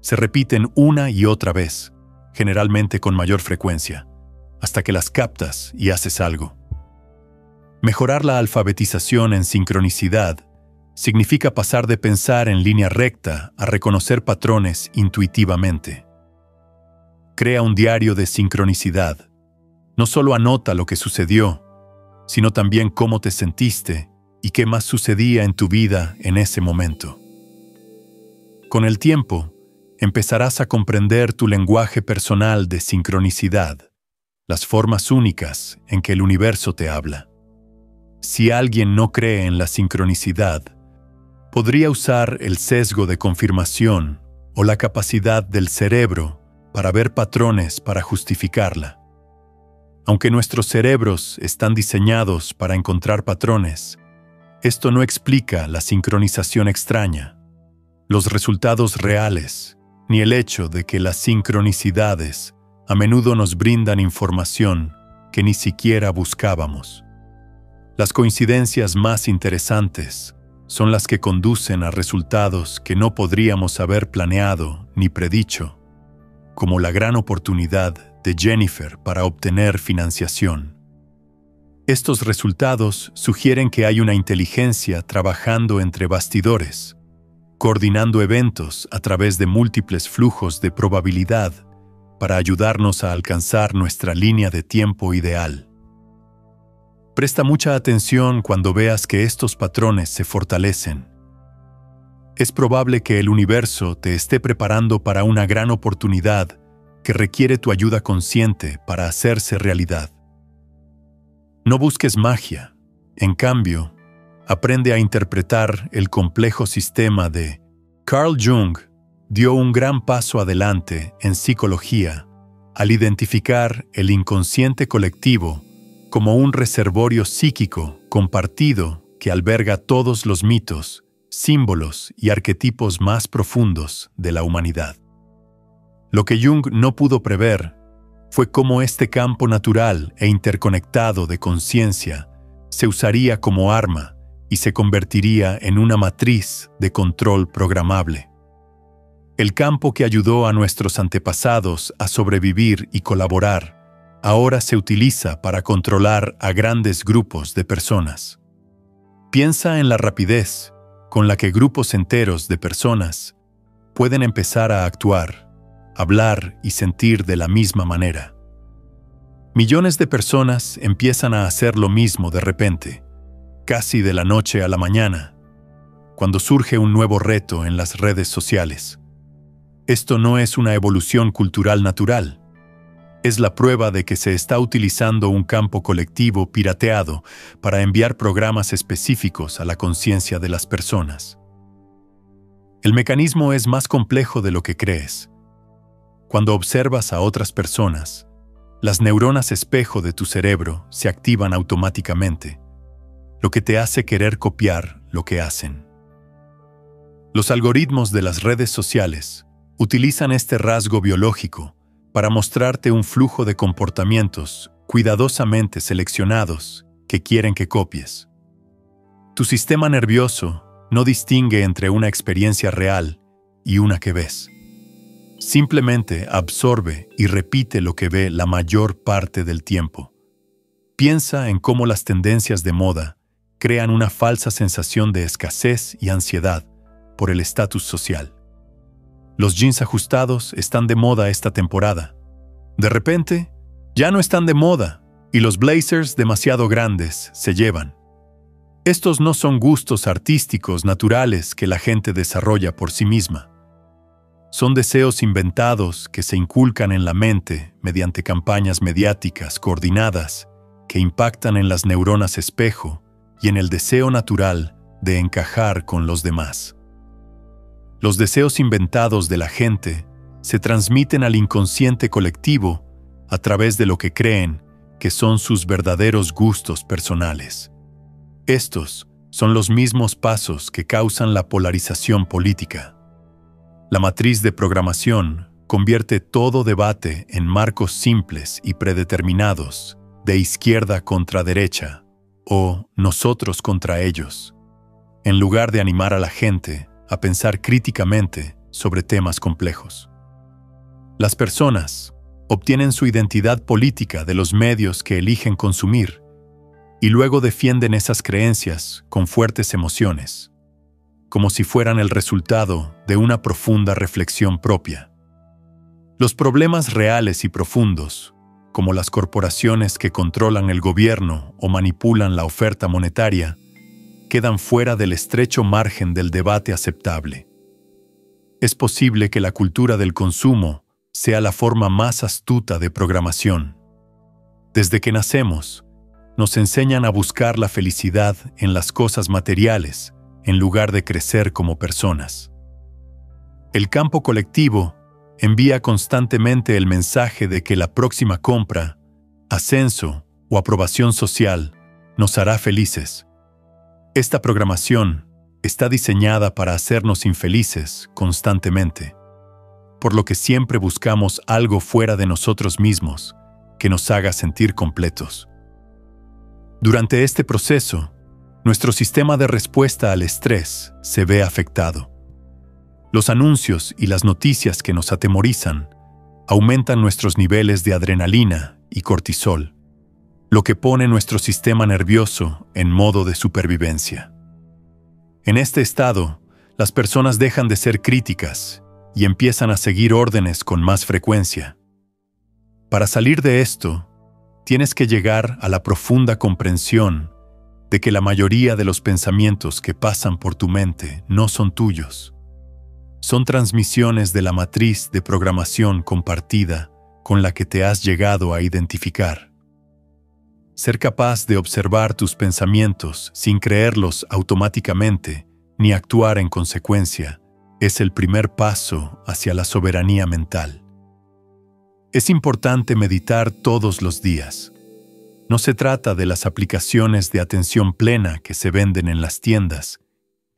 se repiten una y otra vez, generalmente con mayor frecuencia, hasta que las captas y haces algo. Mejorar la alfabetización en sincronicidad significa pasar de pensar en línea recta a reconocer patrones intuitivamente. Crea un diario de sincronicidad. No solo anota lo que sucedió, sino también cómo te sentiste y qué más sucedía en tu vida en ese momento. Con el tiempo, empezarás a comprender tu lenguaje personal de sincronicidad, las formas únicas en que el universo te habla. Si alguien no cree en la sincronicidad, podría usar el sesgo de confirmación o la capacidad del cerebro para ver patrones para justificarla. Aunque nuestros cerebros están diseñados para encontrar patrones, esto no explica la sincronización extraña, los resultados reales, ni el hecho de que las sincronicidades a menudo nos brindan información que ni siquiera buscábamos. Las coincidencias más interesantes son las que conducen a resultados que no podríamos haber planeado ni predicho, como la gran oportunidad de Jennifer para obtener financiación. Estos resultados sugieren que hay una inteligencia trabajando entre bastidores, coordinando eventos a través de múltiples flujos de probabilidad para ayudarnos a alcanzar nuestra línea de tiempo ideal. Presta mucha atención cuando veas que estos patrones se fortalecen. Es probable que el universo te esté preparando para una gran oportunidad que requiere tu ayuda consciente para hacerse realidad. No busques magia. En cambio, aprende a interpretar el complejo sistema de Carl Jung. Dio un gran paso adelante en psicología al identificar el inconsciente colectivo como un reservorio psíquico compartido que alberga todos los mitos símbolos y arquetipos más profundos de la humanidad. Lo que Jung no pudo prever fue cómo este campo natural e interconectado de conciencia se usaría como arma y se convertiría en una matriz de control programable. El campo que ayudó a nuestros antepasados a sobrevivir y colaborar, ahora se utiliza para controlar a grandes grupos de personas. Piensa en la rapidez con la que grupos enteros de personas pueden empezar a actuar, hablar y sentir de la misma manera. Millones de personas empiezan a hacer lo mismo de repente, casi de la noche a la mañana, cuando surge un nuevo reto en las redes sociales. Esto no es una evolución cultural natural. Es la prueba de que se está utilizando un campo colectivo pirateado para enviar programas específicos a la conciencia de las personas. El mecanismo es más complejo de lo que crees. Cuando observas a otras personas, las neuronas espejo de tu cerebro se activan automáticamente, lo que te hace querer copiar lo que hacen. Los algoritmos de las redes sociales utilizan este rasgo biológico para mostrarte un flujo de comportamientos cuidadosamente seleccionados que quieren que copies. Tu sistema nervioso no distingue entre una experiencia real y una que ves. Simplemente absorbe y repite lo que ve la mayor parte del tiempo. Piensa en cómo las tendencias de moda crean una falsa sensación de escasez y ansiedad por el estatus social. Los jeans ajustados están de moda esta temporada. De repente, ya no están de moda y los blazers demasiado grandes se llevan. Estos no son gustos artísticos naturales que la gente desarrolla por sí misma. Son deseos inventados que se inculcan en la mente mediante campañas mediáticas coordinadas que impactan en las neuronas espejo y en el deseo natural de encajar con los demás. Los deseos inventados de la gente se transmiten al inconsciente colectivo a través de lo que creen que son sus verdaderos gustos personales. Estos son los mismos pasos que causan la polarización política. La matriz de programación convierte todo debate en marcos simples y predeterminados, de izquierda contra derecha, o nosotros contra ellos, en lugar de animar a la gente a pensar críticamente sobre temas complejos. Las personas obtienen su identidad política de los medios que eligen consumir y luego defienden esas creencias con fuertes emociones, como si fueran el resultado de una profunda reflexión propia. Los problemas reales y profundos, como las corporaciones que controlan el gobierno o manipulan la oferta monetaria, quedan fuera del estrecho margen del debate aceptable. Es posible que la cultura del consumo sea la forma más astuta de programación. Desde que nacemos, nos enseñan a buscar la felicidad en las cosas materiales, en lugar de crecer como personas. El campo colectivo envía constantemente el mensaje de que la próxima compra, ascenso o aprobación social nos hará felices. Esta programación está diseñada para hacernos infelices constantemente, por lo que siempre buscamos algo fuera de nosotros mismos que nos haga sentir completos. Durante este proceso, nuestro sistema de respuesta al estrés se ve afectado. Los anuncios y las noticias que nos atemorizan aumentan nuestros niveles de adrenalina y cortisol, lo que pone nuestro sistema nervioso en modo de supervivencia. En este estado, las personas dejan de ser críticas y empiezan a seguir órdenes con más frecuencia. Para salir de esto, tienes que llegar a la profunda comprensión de que la mayoría de los pensamientos que pasan por tu mente no son tuyos. Son transmisiones de la matriz de programación compartida con la que te has llegado a identificar. Ser capaz de observar tus pensamientos sin creerlos automáticamente ni actuar en consecuencia es el primer paso hacia la soberanía mental. Es importante meditar todos los días. No se trata de las aplicaciones de atención plena que se venden en las tiendas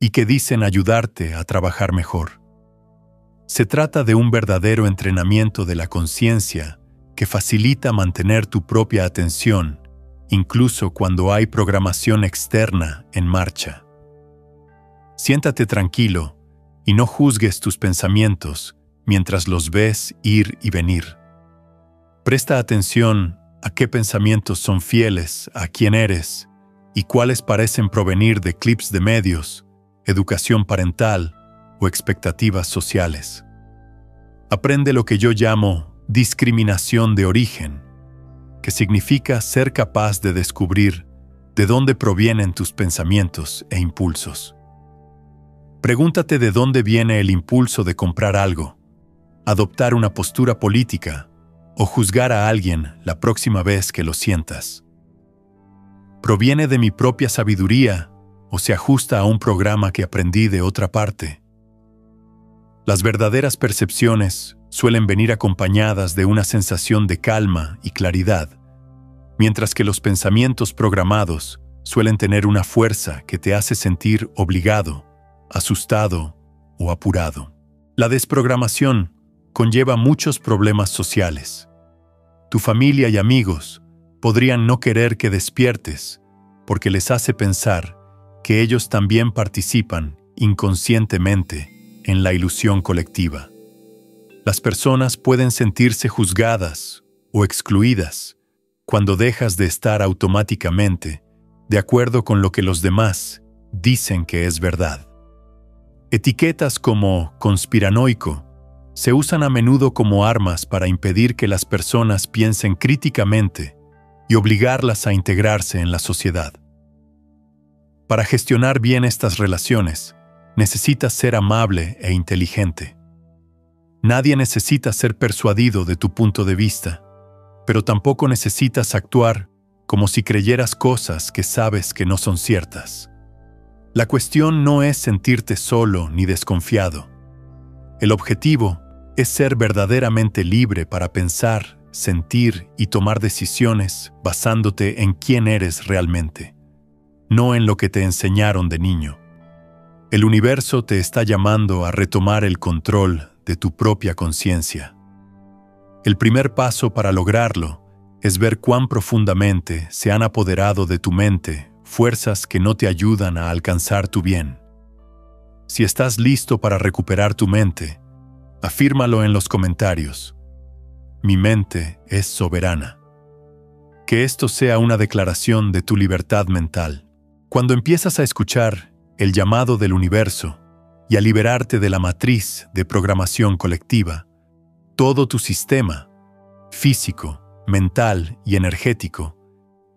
y que dicen ayudarte a trabajar mejor. Se trata de un verdadero entrenamiento de la conciencia que facilita mantener tu propia atención, incluso cuando hay programación externa en marcha. Siéntate tranquilo y no juzgues tus pensamientos mientras los ves ir y venir. Presta atención a qué pensamientos son fieles a quién eres y cuáles parecen provenir de clips de medios, educación parental o expectativas sociales. Aprende lo que yo llamo discriminación de origen, que significa ser capaz de descubrir de dónde provienen tus pensamientos e impulsos. Pregúntate de dónde viene el impulso de comprar algo, adoptar una postura política o juzgar a alguien la próxima vez que lo sientas. ¿Proviene de mi propia sabiduría o se ajusta a un programa que aprendí de otra parte? Las verdaderas percepciones suelen venir acompañadas de una sensación de calma y claridad, mientras que los pensamientos programados suelen tener una fuerza que te hace sentir obligado, asustado o apurado. La desprogramación conlleva muchos problemas sociales. Tu familia y amigos podrían no querer que despiertes porque les hace pensar que ellos también participan inconscientemente en la ilusión colectiva. Las personas pueden sentirse juzgadas o excluidas cuando dejas de estar automáticamente de acuerdo con lo que los demás dicen que es verdad. Etiquetas como conspiranoico se usan a menudo como armas para impedir que las personas piensen críticamente y obligarlas a integrarse en la sociedad. Para gestionar bien estas relaciones, necesitas ser amable e inteligente. Nadie necesita ser persuadido de tu punto de vista, pero tampoco necesitas actuar como si creyeras cosas que sabes que no son ciertas. La cuestión no es sentirte solo ni desconfiado. El objetivo es ser verdaderamente libre para pensar, sentir y tomar decisiones basándote en quién eres realmente, no en lo que te enseñaron de niño. El universo te está llamando a retomar el control de tu propia conciencia. El primer paso para lograrlo es ver cuán profundamente se han apoderado de tu mente fuerzas que no te ayudan a alcanzar tu bien. Si estás listo para recuperar tu mente, afírmalo en los comentarios. Mi mente es soberana. Que esto sea una declaración de tu libertad mental. Cuando empiezas a escuchar el llamado del universo y a liberarte de la matriz de programación colectiva, todo tu sistema, físico, mental y energético,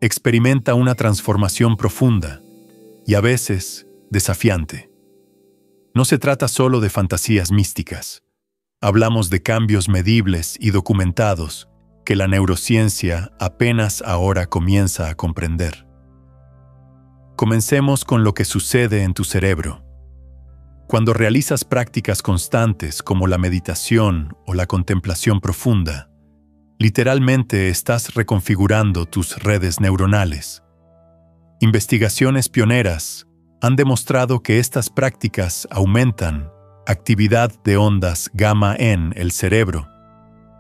experimenta una transformación profunda y a veces desafiante. No se trata solo de fantasías místicas. Hablamos de cambios medibles y documentados que la neurociencia apenas ahora comienza a comprender. Comencemos con lo que sucede en tu cerebro. Cuando realizas prácticas constantes como la meditación o la contemplación profunda, literalmente estás reconfigurando tus redes neuronales. Investigaciones pioneras han demostrado que estas prácticas aumentan actividad de ondas gamma en el cerebro,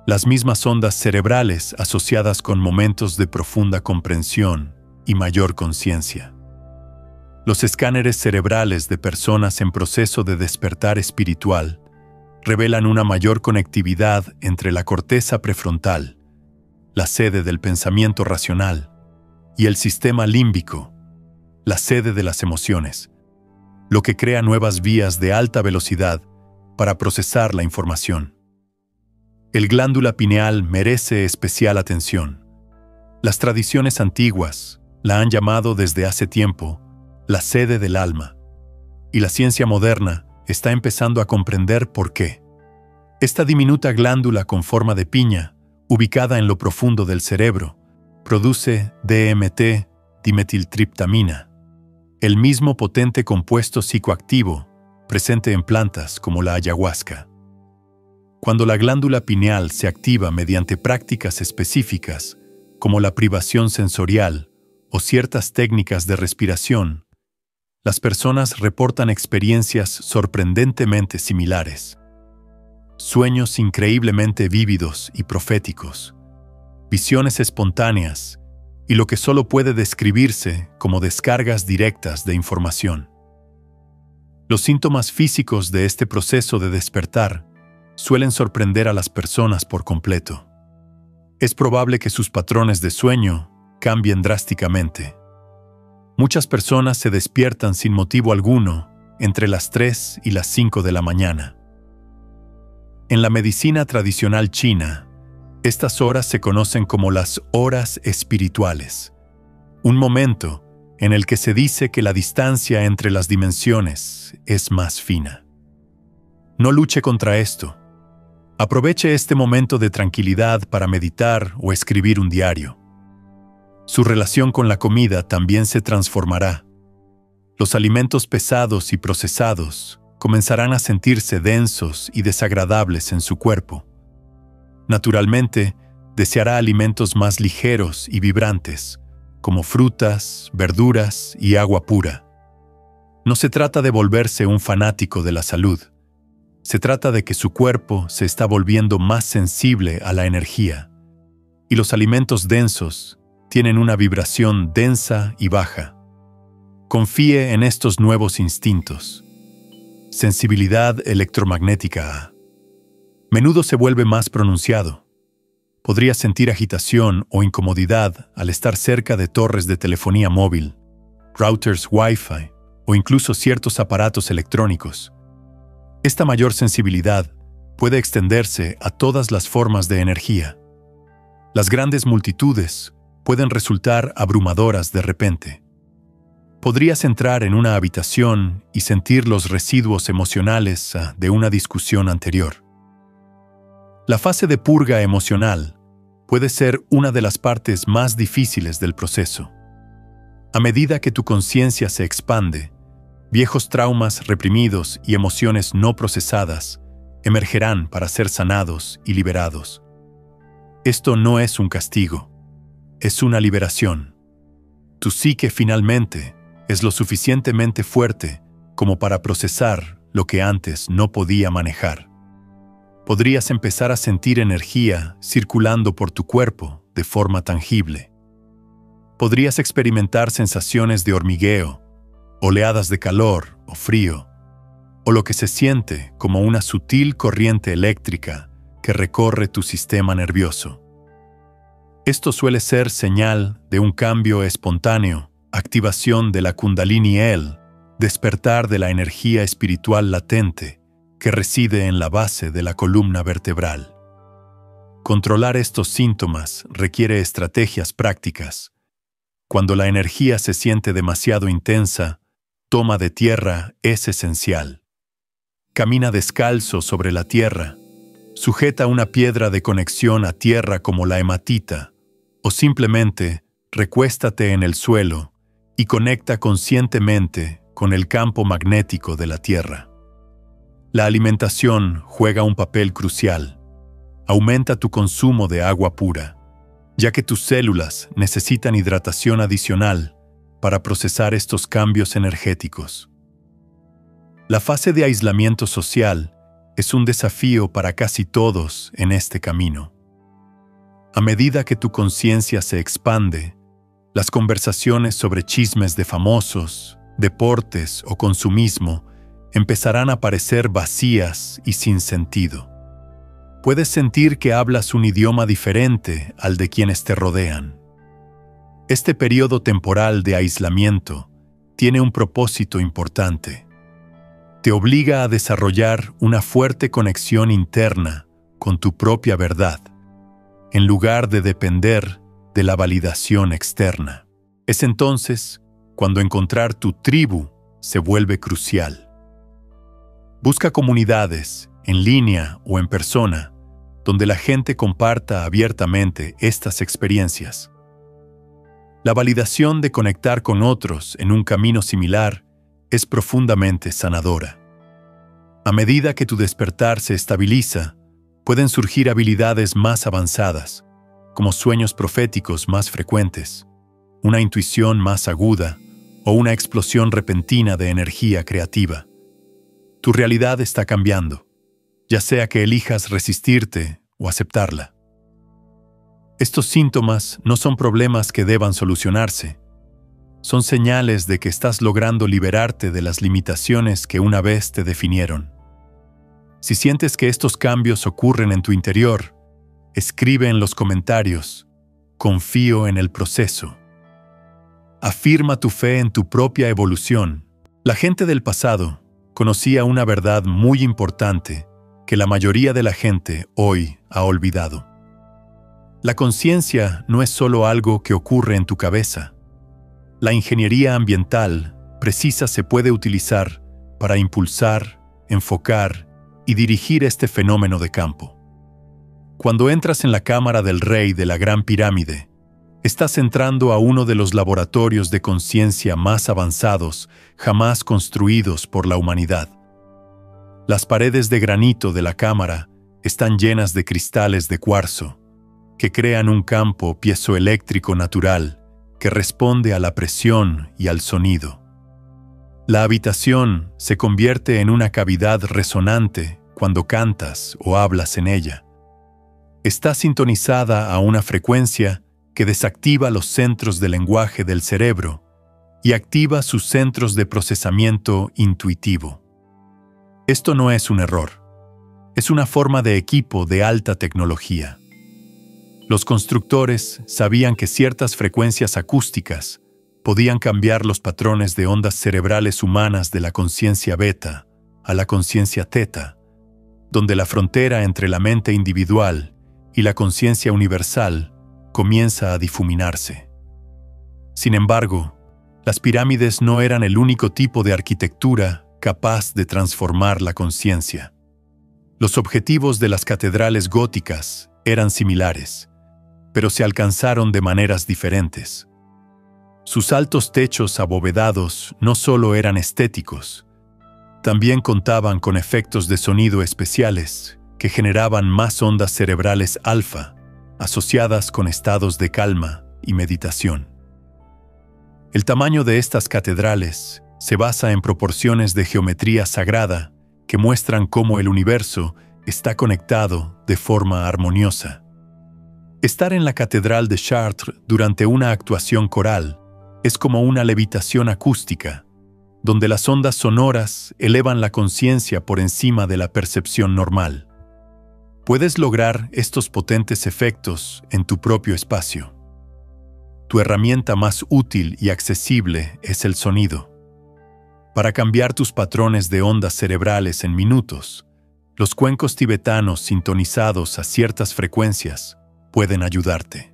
las mismas ondas cerebrales asociadas con momentos de profunda comprensión y mayor conciencia. Los escáneres cerebrales de personas en proceso de despertar espiritual revelan una mayor conectividad entre la corteza prefrontal, la sede del pensamiento racional, y el sistema límbico, la sede de las emociones, lo que crea nuevas vías de alta velocidad para procesar la información. El glándula pineal merece especial atención. Las tradiciones antiguas la han llamado desde hace tiempo la sede del alma, y la ciencia moderna está empezando a comprender por qué. Esta diminuta glándula con forma de piña, ubicada en lo profundo del cerebro, produce DMT, dimetiltriptamina, el mismo potente compuesto psicoactivo presente en plantas como la ayahuasca. Cuando la glándula pineal se activa mediante prácticas específicas, como la privación sensorial o ciertas técnicas de respiración, las personas reportan experiencias sorprendentemente similares. Sueños increíblemente vívidos y proféticos, visiones espontáneas y lo que solo puede describirse como descargas directas de información. Los síntomas físicos de este proceso de despertar suelen sorprender a las personas por completo. Es probable que sus patrones de sueño cambien drásticamente. Muchas personas se despiertan sin motivo alguno entre las 3 y las 5 de la mañana. En la medicina tradicional china, estas horas se conocen como las horas espirituales, un momento en el que se dice que la distancia entre las dimensiones es más fina. No luche contra esto. Aproveche este momento de tranquilidad para meditar o escribir un diario. Su relación con la comida también se transformará. Los alimentos pesados y procesados comenzarán a sentirse densos y desagradables en su cuerpo. Naturalmente, deseará alimentos más ligeros y vibrantes, como frutas, verduras y agua pura. No se trata de volverse un fanático de la salud. Se trata de que su cuerpo se está volviendo más sensible a la energía, y los alimentos densos tienen una vibración densa y baja. Confíe en estos nuevos instintos. Sensibilidad electromagnética A. Menudo se vuelve más pronunciado. Podría sentir agitación o incomodidad al estar cerca de torres de telefonía móvil, routers Wi-Fi o incluso ciertos aparatos electrónicos. Esta mayor sensibilidad puede extenderse a todas las formas de energía. Las grandes multitudes pueden resultar abrumadoras de repente. Podrías entrar en una habitación y sentir los residuos emocionales de una discusión anterior. La fase de purga emocional puede ser una de las partes más difíciles del proceso. A medida que tu conciencia se expande, viejos traumas reprimidos y emociones no procesadas emergerán para ser sanados y liberados. Esto no es un castigo, es una liberación. Tu psique finalmente es lo suficientemente fuerte como para procesar lo que antes no podía manejar. Podrías empezar a sentir energía circulando por tu cuerpo de forma tangible. Podrías experimentar sensaciones de hormigueo, oleadas de calor o frío, o lo que se siente como una sutil corriente eléctrica que recorre tu sistema nervioso. Esto suele ser señal de un cambio espontáneo, activación de la Kundalini El, despertar de la energía espiritual latente que reside en la base de la columna vertebral. Controlar estos síntomas requiere estrategias prácticas. Cuando la energía se siente demasiado intensa, toma de tierra es esencial. Camina descalzo sobre la tierra, sujeta una piedra de conexión a tierra como la hematita, o simplemente recuéstate en el suelo y conecta conscientemente con el campo magnético de la tierra. La alimentación juega un papel crucial. Aumenta tu consumo de agua pura, ya que tus células necesitan hidratación adicional para procesar estos cambios energéticos. La fase de aislamiento social es un desafío para casi todos en este camino. A medida que tu conciencia se expande, las conversaciones sobre chismes de famosos, deportes o consumismo empezarán a parecer vacías y sin sentido. Puedes sentir que hablas un idioma diferente al de quienes te rodean. Este periodo temporal de aislamiento tiene un propósito importante. Te obliga a desarrollar una fuerte conexión interna con tu propia verdad, en lugar de depender de la validación externa. Es entonces cuando encontrar tu tribu se vuelve crucial. Busca comunidades, en línea o en persona, donde la gente comparta abiertamente estas experiencias. La validación de conectar con otros en un camino similar es profundamente sanadora. A medida que tu despertar se estabiliza, pueden surgir habilidades más avanzadas, como sueños proféticos más frecuentes, una intuición más aguda o una explosión repentina de energía creativa. Tu realidad está cambiando, ya sea que elijas resistirte o aceptarla. Estos síntomas no son problemas que deban solucionarse. Son señales de que estás logrando liberarte de las limitaciones que una vez te definieron. Si sientes que estos cambios ocurren en tu interior, escribe en los comentarios: confío en el proceso. Afirma tu fe en tu propia evolución. La gente del pasado conocía una verdad muy importante que la mayoría de la gente hoy ha olvidado. La conciencia no es solo algo que ocurre en tu cabeza. La ingeniería ambiental precisa se puede utilizar para impulsar, enfocar y dirigir este fenómeno de campo. Cuando entras en la cámara del rey de la Gran Pirámide, estás entrando a uno de los laboratorios de conciencia más avanzados jamás construidos por la humanidad. Las paredes de granito de la cámara están llenas de cristales de cuarzo, que crean un campo piezoeléctrico natural que responde a la presión y al sonido. La habitación se convierte en una cavidad resonante cuando cantas o hablas en ella. Está sintonizada a una frecuencia que desactiva los centros de lenguaje del cerebro y activa sus centros de procesamiento intuitivo. Esto no es un error, es una forma de equipo de alta tecnología. Los constructores sabían que ciertas frecuencias acústicas podían cambiar los patrones de ondas cerebrales humanas de la conciencia beta a la conciencia teta, donde la frontera entre la mente individual y la conciencia universal comienza a difuminarse. Sin embargo, las pirámides no eran el único tipo de arquitectura capaz de transformar la conciencia. Los objetivos de las catedrales góticas eran similares, pero se alcanzaron de maneras diferentes. Sus altos techos abovedados no solo eran estéticos, también contaban con efectos de sonido especiales que generaban más ondas cerebrales alfa, asociadas con estados de calma y meditación. El tamaño de estas catedrales se basa en proporciones de geometría sagrada que muestran cómo el universo está conectado de forma armoniosa. Estar en la Catedral de Chartres durante una actuación coral es como una levitación acústica, donde las ondas sonoras elevan la conciencia por encima de la percepción normal. Puedes lograr estos potentes efectos en tu propio espacio. Tu herramienta más útil y accesible es el sonido. Para cambiar tus patrones de ondas cerebrales en minutos, los cuencos tibetanos sintonizados a ciertas frecuencias pueden ayudarte.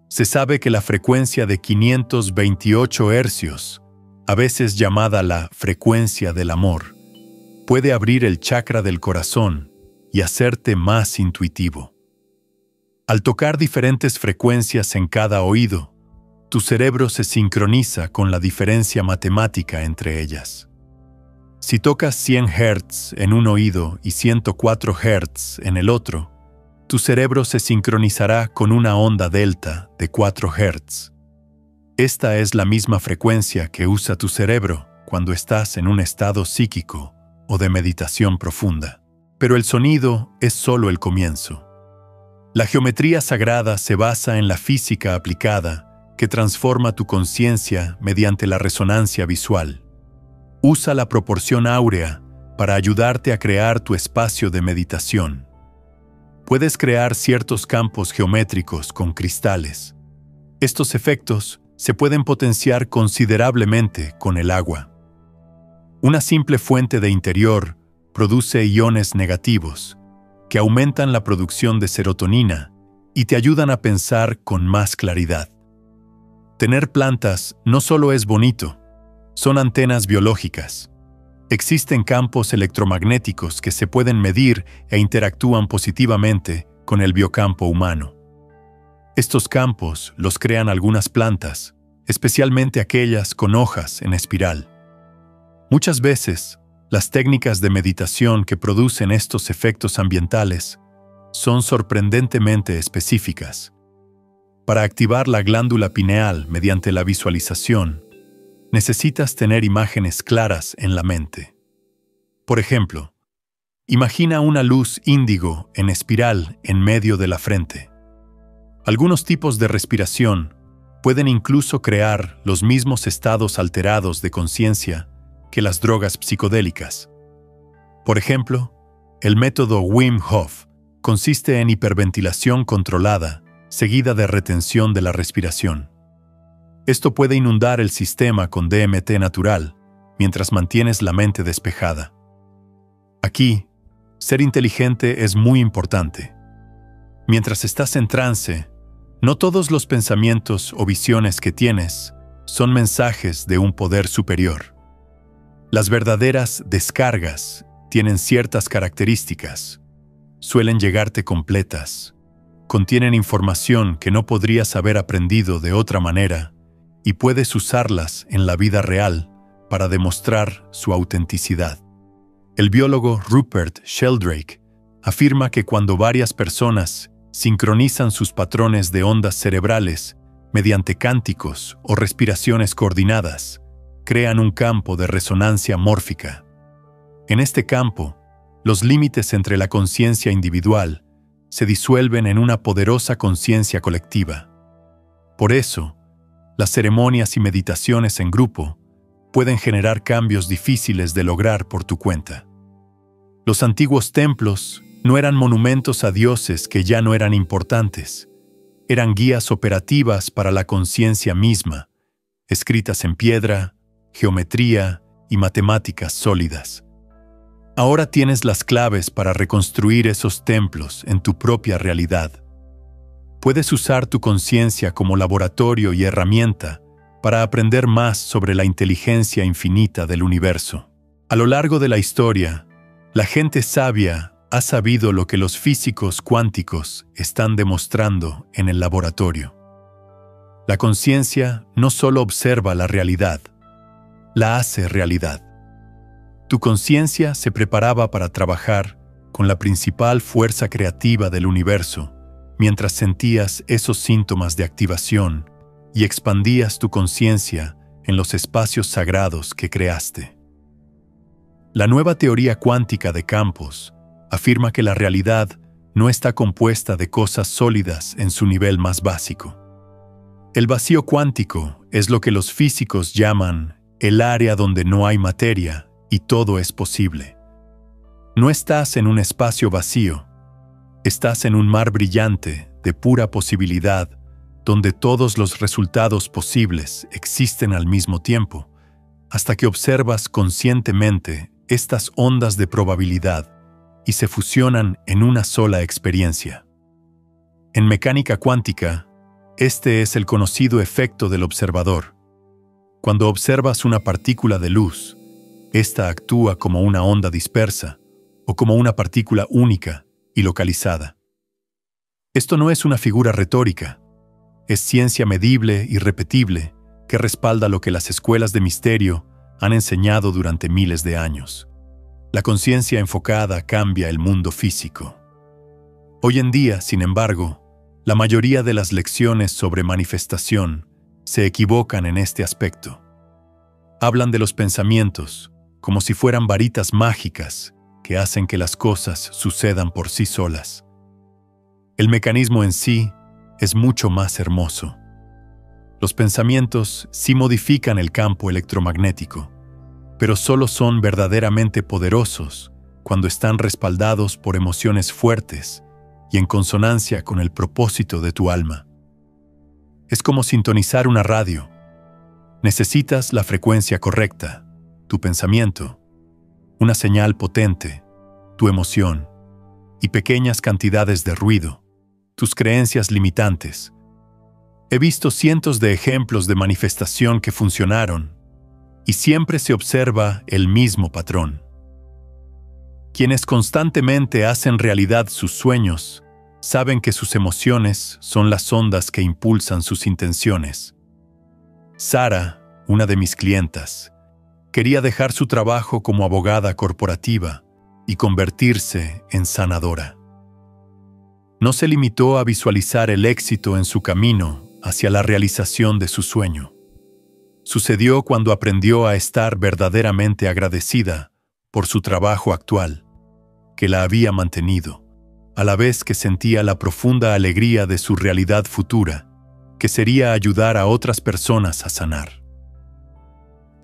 Se sabe que la frecuencia de 528 hercios, a veces llamada la frecuencia del amor, puede abrir el chakra del corazón y hacerte más intuitivo. Al tocar diferentes frecuencias en cada oído, tu cerebro se sincroniza con la diferencia matemática entre ellas. Si tocas 100 Hz en un oído y 104 Hz en el otro, tu cerebro se sincronizará con una onda delta de 4 Hz. Esta es la misma frecuencia que usa tu cerebro cuando estás en un estado psíquico o de meditación profunda. Pero el sonido es solo el comienzo. La geometría sagrada se basa en la física aplicada que transforma tu conciencia mediante la resonancia visual. Usa la proporción áurea para ayudarte a crear tu espacio de meditación. Puedes crear ciertos campos geométricos con cristales. Estos efectos se pueden potenciar considerablemente con el agua. Una simple fuente de interior produce iones negativos, que aumentan la producción de serotonina y te ayudan a pensar con más claridad. Tener plantas no solo es bonito, son antenas biológicas. Existen campos electromagnéticos que se pueden medir e interactúan positivamente con el biocampo humano. Estos campos los crean algunas plantas, especialmente aquellas con hojas en espiral. Muchas veces, las técnicas de meditación que producen estos efectos ambientales son sorprendentemente específicas. Para activar la glándula pineal mediante la visualización, necesitas tener imágenes claras en la mente. Por ejemplo, imagina una luz índigo en espiral en medio de la frente. Algunos tipos de respiración pueden incluso crear los mismos estados alterados de conciencia que las drogas psicodélicas. Por ejemplo, el método Wim Hof consiste en hiperventilación controlada, seguida de retención de la respiración. Esto puede inundar el sistema con DMT natural, mientras mantienes la mente despejada. Aquí, ser inteligente es muy importante. Mientras estás en trance, no todos los pensamientos o visiones que tienes son mensajes de un poder superior. Las verdaderas descargas tienen ciertas características. Suelen llegarte completas. Contienen información que no podrías haber aprendido de otra manera y puedes usarlas en la vida real para demostrar su autenticidad. El biólogo Rupert Sheldrake afirma que cuando varias personas sincronizan sus patrones de ondas cerebrales mediante cánticos o respiraciones coordinadas, crean un campo de resonancia mórfica. En este campo, los límites entre la conciencia individual se disuelven en una poderosa conciencia colectiva. Por eso, las ceremonias y meditaciones en grupo pueden generar cambios difíciles de lograr por tu cuenta. Los antiguos templos no eran monumentos a dioses que ya no eran importantes. Eran guías operativas para la conciencia misma, escritas en piedra, geometría y matemáticas sólidas. Ahora tienes las claves para reconstruir esos templos en tu propia realidad. Puedes usar tu conciencia como laboratorio y herramienta para aprender más sobre la inteligencia infinita del universo. A lo largo de la historia, la gente sabia ha sabido lo que los físicos cuánticos están demostrando en el laboratorio. La conciencia no solo observa la realidad, la hace realidad. Tu conciencia se preparaba para trabajar con la principal fuerza creativa del universo mientras sentías esos síntomas de activación y expandías tu conciencia en los espacios sagrados que creaste. La nueva teoría cuántica de campos afirma que la realidad no está compuesta de cosas sólidas en su nivel más básico. El vacío cuántico es lo que los físicos llaman el área donde no hay materia y todo es posible. No estás en un espacio vacío, estás en un mar brillante de pura posibilidad donde todos los resultados posibles existen al mismo tiempo, hasta que observas conscientemente estas ondas de probabilidad y se fusionan en una sola experiencia. En mecánica cuántica, este es el conocido efecto del observador. Cuando observas una partícula de luz, esta actúa como una onda dispersa o como una partícula única y localizada. Esto no es una figura retórica, es ciencia medible y repetible que respalda lo que las escuelas de misterio han enseñado durante miles de años. La conciencia enfocada cambia el mundo físico. Hoy en día, sin embargo, la mayoría de las lecciones sobre manifestación se equivocan en este aspecto. Hablan de los pensamientos como si fueran varitas mágicas que hacen que las cosas sucedan por sí solas. El mecanismo en sí es mucho más hermoso. Los pensamientos sí modifican el campo electromagnético, pero solo son verdaderamente poderosos cuando están respaldados por emociones fuertes y en consonancia con el propósito de tu alma. Es como sintonizar una radio. Necesitas la frecuencia correcta, tu pensamiento, una señal potente, tu emoción, y pequeñas cantidades de ruido, tus creencias limitantes. He visto cientos de ejemplos de manifestación que funcionaron, y siempre se observa el mismo patrón. Quienes constantemente hacen realidad sus sueños, saben que sus emociones son las ondas que impulsan sus intenciones. Sara, una de mis clientas, quería dejar su trabajo como abogada corporativa y convertirse en sanadora. No se limitó a visualizar el éxito en su camino hacia la realización de su sueño. sucedió cuando aprendió a estar verdaderamente agradecida por su trabajo actual, que la había mantenido, a la vez que sentía la profunda alegría de su realidad futura, que sería ayudar a otras personas a sanar.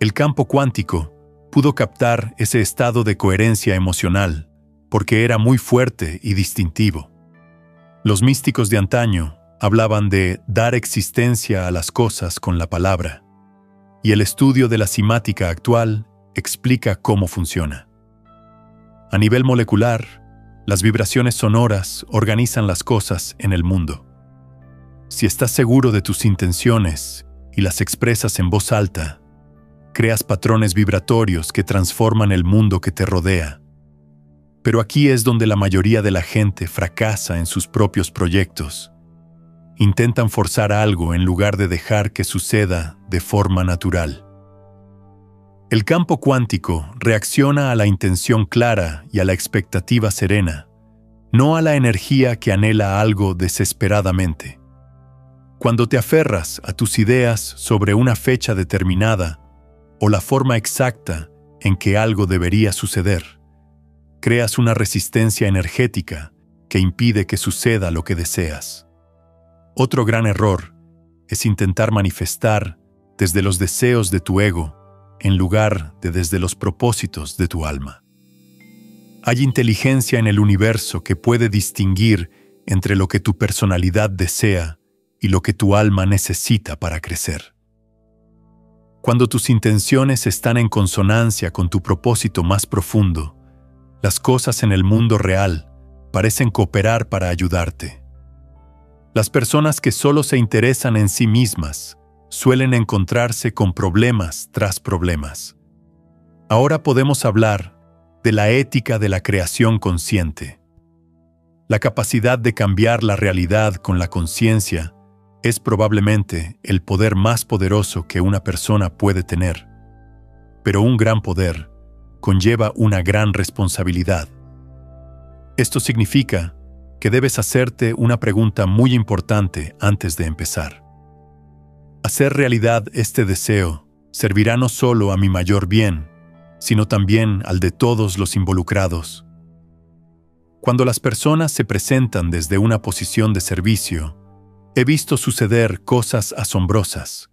El campo cuántico pudo captar ese estado de coherencia emocional porque era muy fuerte y distintivo. Los místicos de antaño hablaban de dar existencia a las cosas con la palabra, y el estudio de la simática actual explica cómo funciona. A nivel molecular, las vibraciones sonoras organizan las cosas en el mundo. Si estás seguro de tus intenciones y las expresas en voz alta, creas patrones vibratorios que transforman el mundo que te rodea. Pero aquí es donde la mayoría de la gente fracasa en sus propios proyectos. Intentan forzar algo en lugar de dejar que suceda de forma natural. El campo cuántico reacciona a la intención clara y a la expectativa serena, no a la energía que anhela algo desesperadamente. Cuando te aferras a tus ideas sobre una fecha determinada o la forma exacta en que algo debería suceder, creas una resistencia energética que impide que suceda lo que deseas. Otro gran error es intentar manifestar desde los deseos de tu ego en lugar de desde los propósitos de tu alma. Hay inteligencia en el universo que puede distinguir entre lo que tu personalidad desea y lo que tu alma necesita para crecer. Cuando tus intenciones están en consonancia con tu propósito más profundo, las cosas en el mundo real parecen cooperar para ayudarte. Las personas que solo se interesan en sí mismas suelen encontrarse con problemas tras problemas. Ahora podemos hablar de la ética de la creación consciente. La capacidad de cambiar la realidad con la conciencia es probablemente el poder más poderoso que una persona puede tener. Pero un gran poder conlleva una gran responsabilidad. Esto significa que debes hacerte una pregunta muy importante antes de empezar. Hacer realidad este deseo servirá no solo a mi mayor bien, sino también al de todos los involucrados. Cuando las personas se presentan desde una posición de servicio, he visto suceder cosas asombrosas.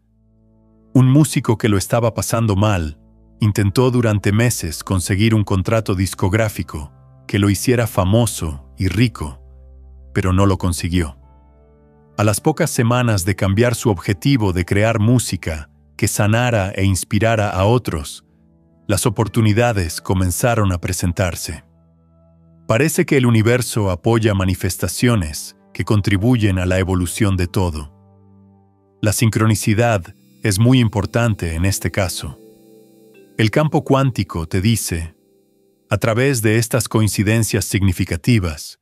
Un músico que lo estaba pasando mal intentó durante meses conseguir un contrato discográfico que lo hiciera famoso y rico, pero no lo consiguió. A las pocas semanas de cambiar su objetivo de crear música que sanara e inspirara a otros, las oportunidades comenzaron a presentarse. Parece que el universo apoya manifestaciones que contribuyen a la evolución de todo. La sincronicidad es muy importante en este caso. El campo cuántico te dice, a través de estas coincidencias significativas,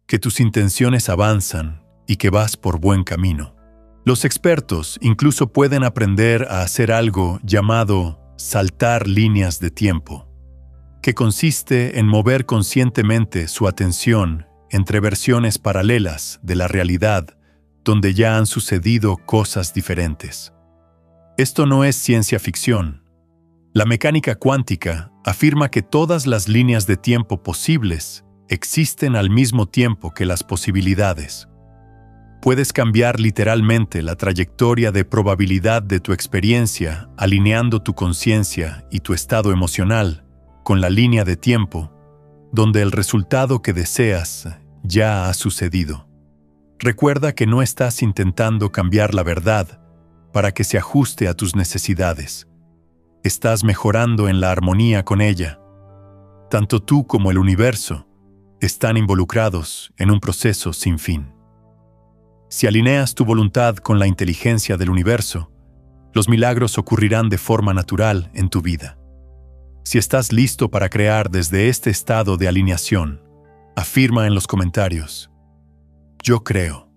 que tus intenciones avanzan y que vas por buen camino. Los expertos incluso pueden aprender a hacer algo llamado saltar líneas de tiempo, que consiste en mover conscientemente su atención entre versiones paralelas de la realidad donde ya han sucedido cosas diferentes. Esto no es ciencia ficción. La mecánica cuántica afirma que todas las líneas de tiempo posibles existen al mismo tiempo que las posibilidades. Puedes cambiar literalmente la trayectoria de probabilidad de tu experiencia alineando tu conciencia y tu estado emocional con la línea de tiempo donde el resultado que deseas ya ha sucedido. Recuerda que no estás intentando cambiar la verdad para que se ajuste a tus necesidades. Estás mejorando en la armonía con ella. Tanto tú como el universo están involucrados en un proceso sin fin. Si alineas tu voluntad con la inteligencia del universo, los milagros ocurrirán de forma natural en tu vida. Si estás listo para crear desde este estado de alineación, afirma en los comentarios: yo creo.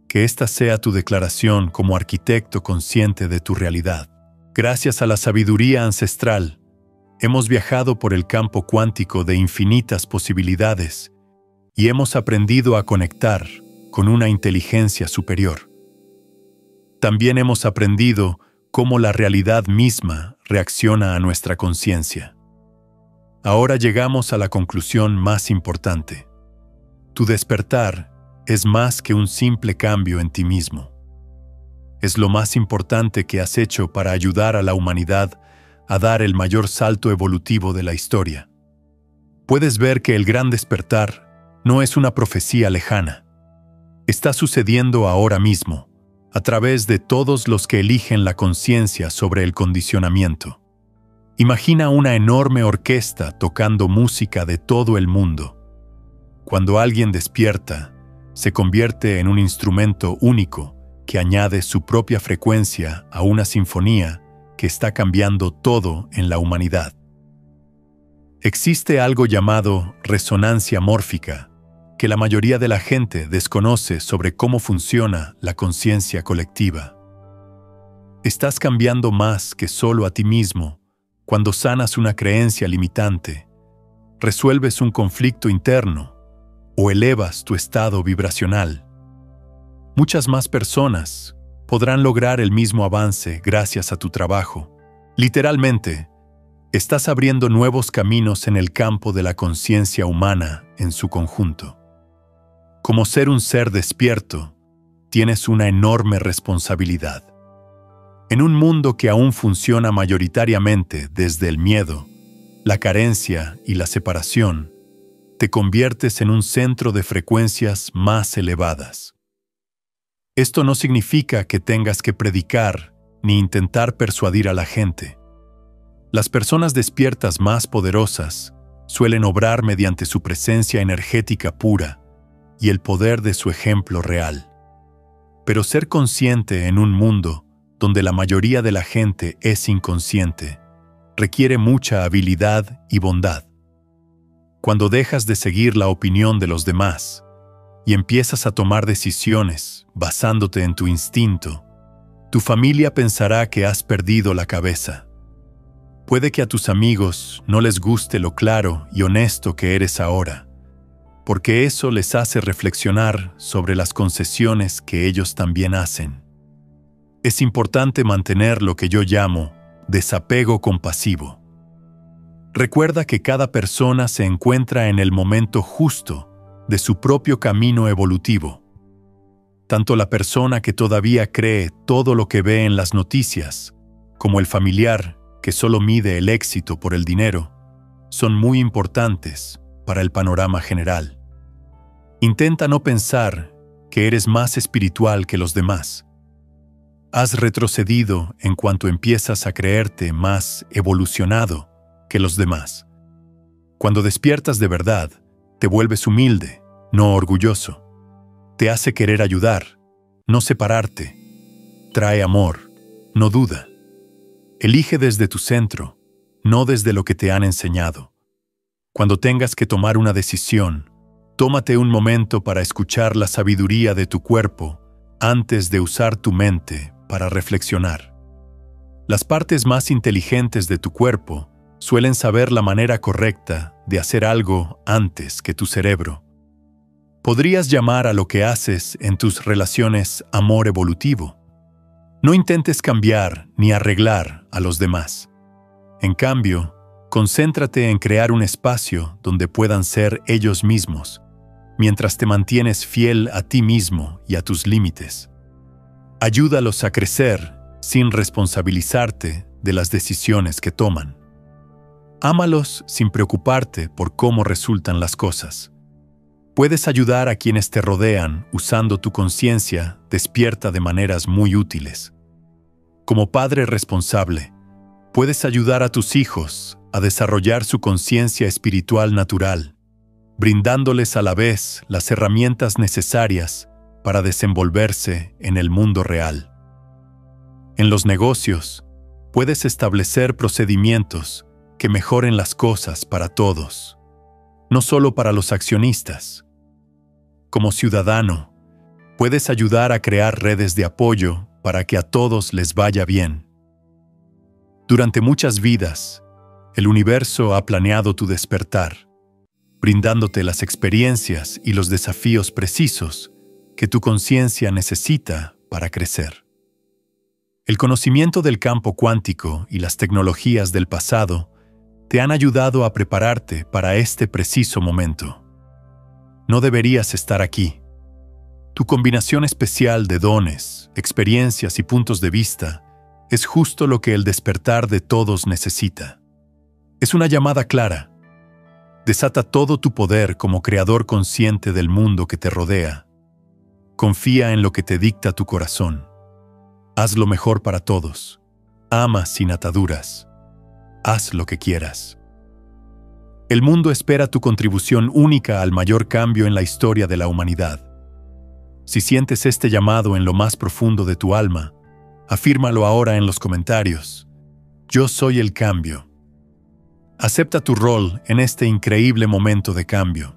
Que esta sea tu declaración como arquitecto consciente de tu realidad. Gracias a la sabiduría ancestral, hemos viajado por el campo cuántico de infinitas posibilidades y hemos aprendido a conectar con una inteligencia superior. También hemos aprendido cómo la realidad misma reacciona a nuestra conciencia. Ahora llegamos a la conclusión más importante. Tu despertar es más que un simple cambio en ti mismo. Es lo más importante que has hecho para ayudar a la humanidad a dar el mayor salto evolutivo de la historia. Puedes ver que el gran despertar no es una profecía lejana. Está sucediendo ahora mismo, a través de todos los que eligen la conciencia sobre el condicionamiento. Imagina una enorme orquesta tocando música de todo el mundo. Cuando alguien despierta, se convierte en un instrumento único que añade su propia frecuencia a una sinfonía que está cambiando todo en la humanidad. Existe algo llamado resonancia mórfica, que la mayoría de la gente desconoce sobre cómo funciona la conciencia colectiva. Estás cambiando más que solo a ti mismo cuando sanas una creencia limitante, resuelves un conflicto interno o elevas tu estado vibracional. Muchas más personas podrán lograr el mismo avance gracias a tu trabajo. Literalmente, estás abriendo nuevos caminos en el campo de la conciencia humana en su conjunto. Como ser un ser despierto, tienes una enorme responsabilidad. En un mundo que aún funciona mayoritariamente desde el miedo, la carencia y la separación, te conviertes en un centro de frecuencias más elevadas. Esto no significa que tengas que predicar ni intentar persuadir a la gente. Las personas despiertas más poderosas suelen obrar mediante su presencia energética pura y el poder de su ejemplo real. Pero ser consciente en un mundo donde la mayoría de la gente es inconsciente, requiere mucha habilidad y bondad. Cuando dejas de seguir la opinión de los demás y empiezas a tomar decisiones basándote en tu instinto, tu familia pensará que has perdido la cabeza. Puede que a tus amigos no les guste lo claro y honesto que eres ahora, porque eso les hace reflexionar sobre las concesiones que ellos también hacen. Es importante mantener lo que yo llamo desapego compasivo. Recuerda que cada persona se encuentra en el momento justo de su propio camino evolutivo. Tanto la persona que todavía cree todo lo que ve en las noticias, como el familiar que solo mide el éxito por el dinero, son muy importantes para el panorama general. Intenta no pensar que eres más espiritual que los demás. Has retrocedido en cuanto empiezas a creerte más evolucionado que los demás. Cuando despiertas de verdad, te vuelves humilde, no orgulloso. Te hace querer ayudar, no separarte. Trae amor, no duda. Elige desde tu centro, no desde lo que te han enseñado. Cuando tengas que tomar una decisión, tómate un momento para escuchar la sabiduría de tu cuerpo antes de usar tu mente para reflexionar. Las partes más inteligentes de tu cuerpo suelen saber la manera correcta de hacer algo antes que tu cerebro. Podrías llamar a lo que haces en tus relaciones amor evolutivo. No intentes cambiar ni arreglar a los demás. En cambio, concéntrate en crear un espacio donde puedan ser ellos mismos, mientras te mantienes fiel a ti mismo y a tus límites. Ayúdalos a crecer sin responsabilizarte de las decisiones que toman. Ámalos sin preocuparte por cómo resultan las cosas. Puedes ayudar a quienes te rodean usando tu conciencia despierta de maneras muy útiles. Como padre responsable, puedes ayudar a tus hijos a desarrollar su conciencia espiritual natural, brindándoles a la vez las herramientas necesarias para desenvolverse en el mundo real. En los negocios, puedes establecer procedimientos que mejoren las cosas para todos, no solo para los accionistas. Como ciudadano, puedes ayudar a crear redes de apoyo para que a todos les vaya bien. Durante muchas vidas, el universo ha planeado tu despertar, brindándote las experiencias y los desafíos precisos que tu conciencia necesita para crecer. El conocimiento del campo cuántico y las tecnologías del pasado te han ayudado a prepararte para este preciso momento. No deberías estar aquí. Tu combinación especial de dones, experiencias y puntos de vista es justo lo que el despertar de todos necesita. Es una llamada clara. Desata todo tu poder como creador consciente del mundo que te rodea. Confía en lo que te dicta tu corazón. Haz lo mejor para todos. Ama sin ataduras. Haz lo que quieras. El mundo espera tu contribución única al mayor cambio en la historia de la humanidad. Si sientes este llamado en lo más profundo de tu alma, afírmalo ahora en los comentarios. Yo soy el cambio. Acepta tu rol en este increíble momento de cambio.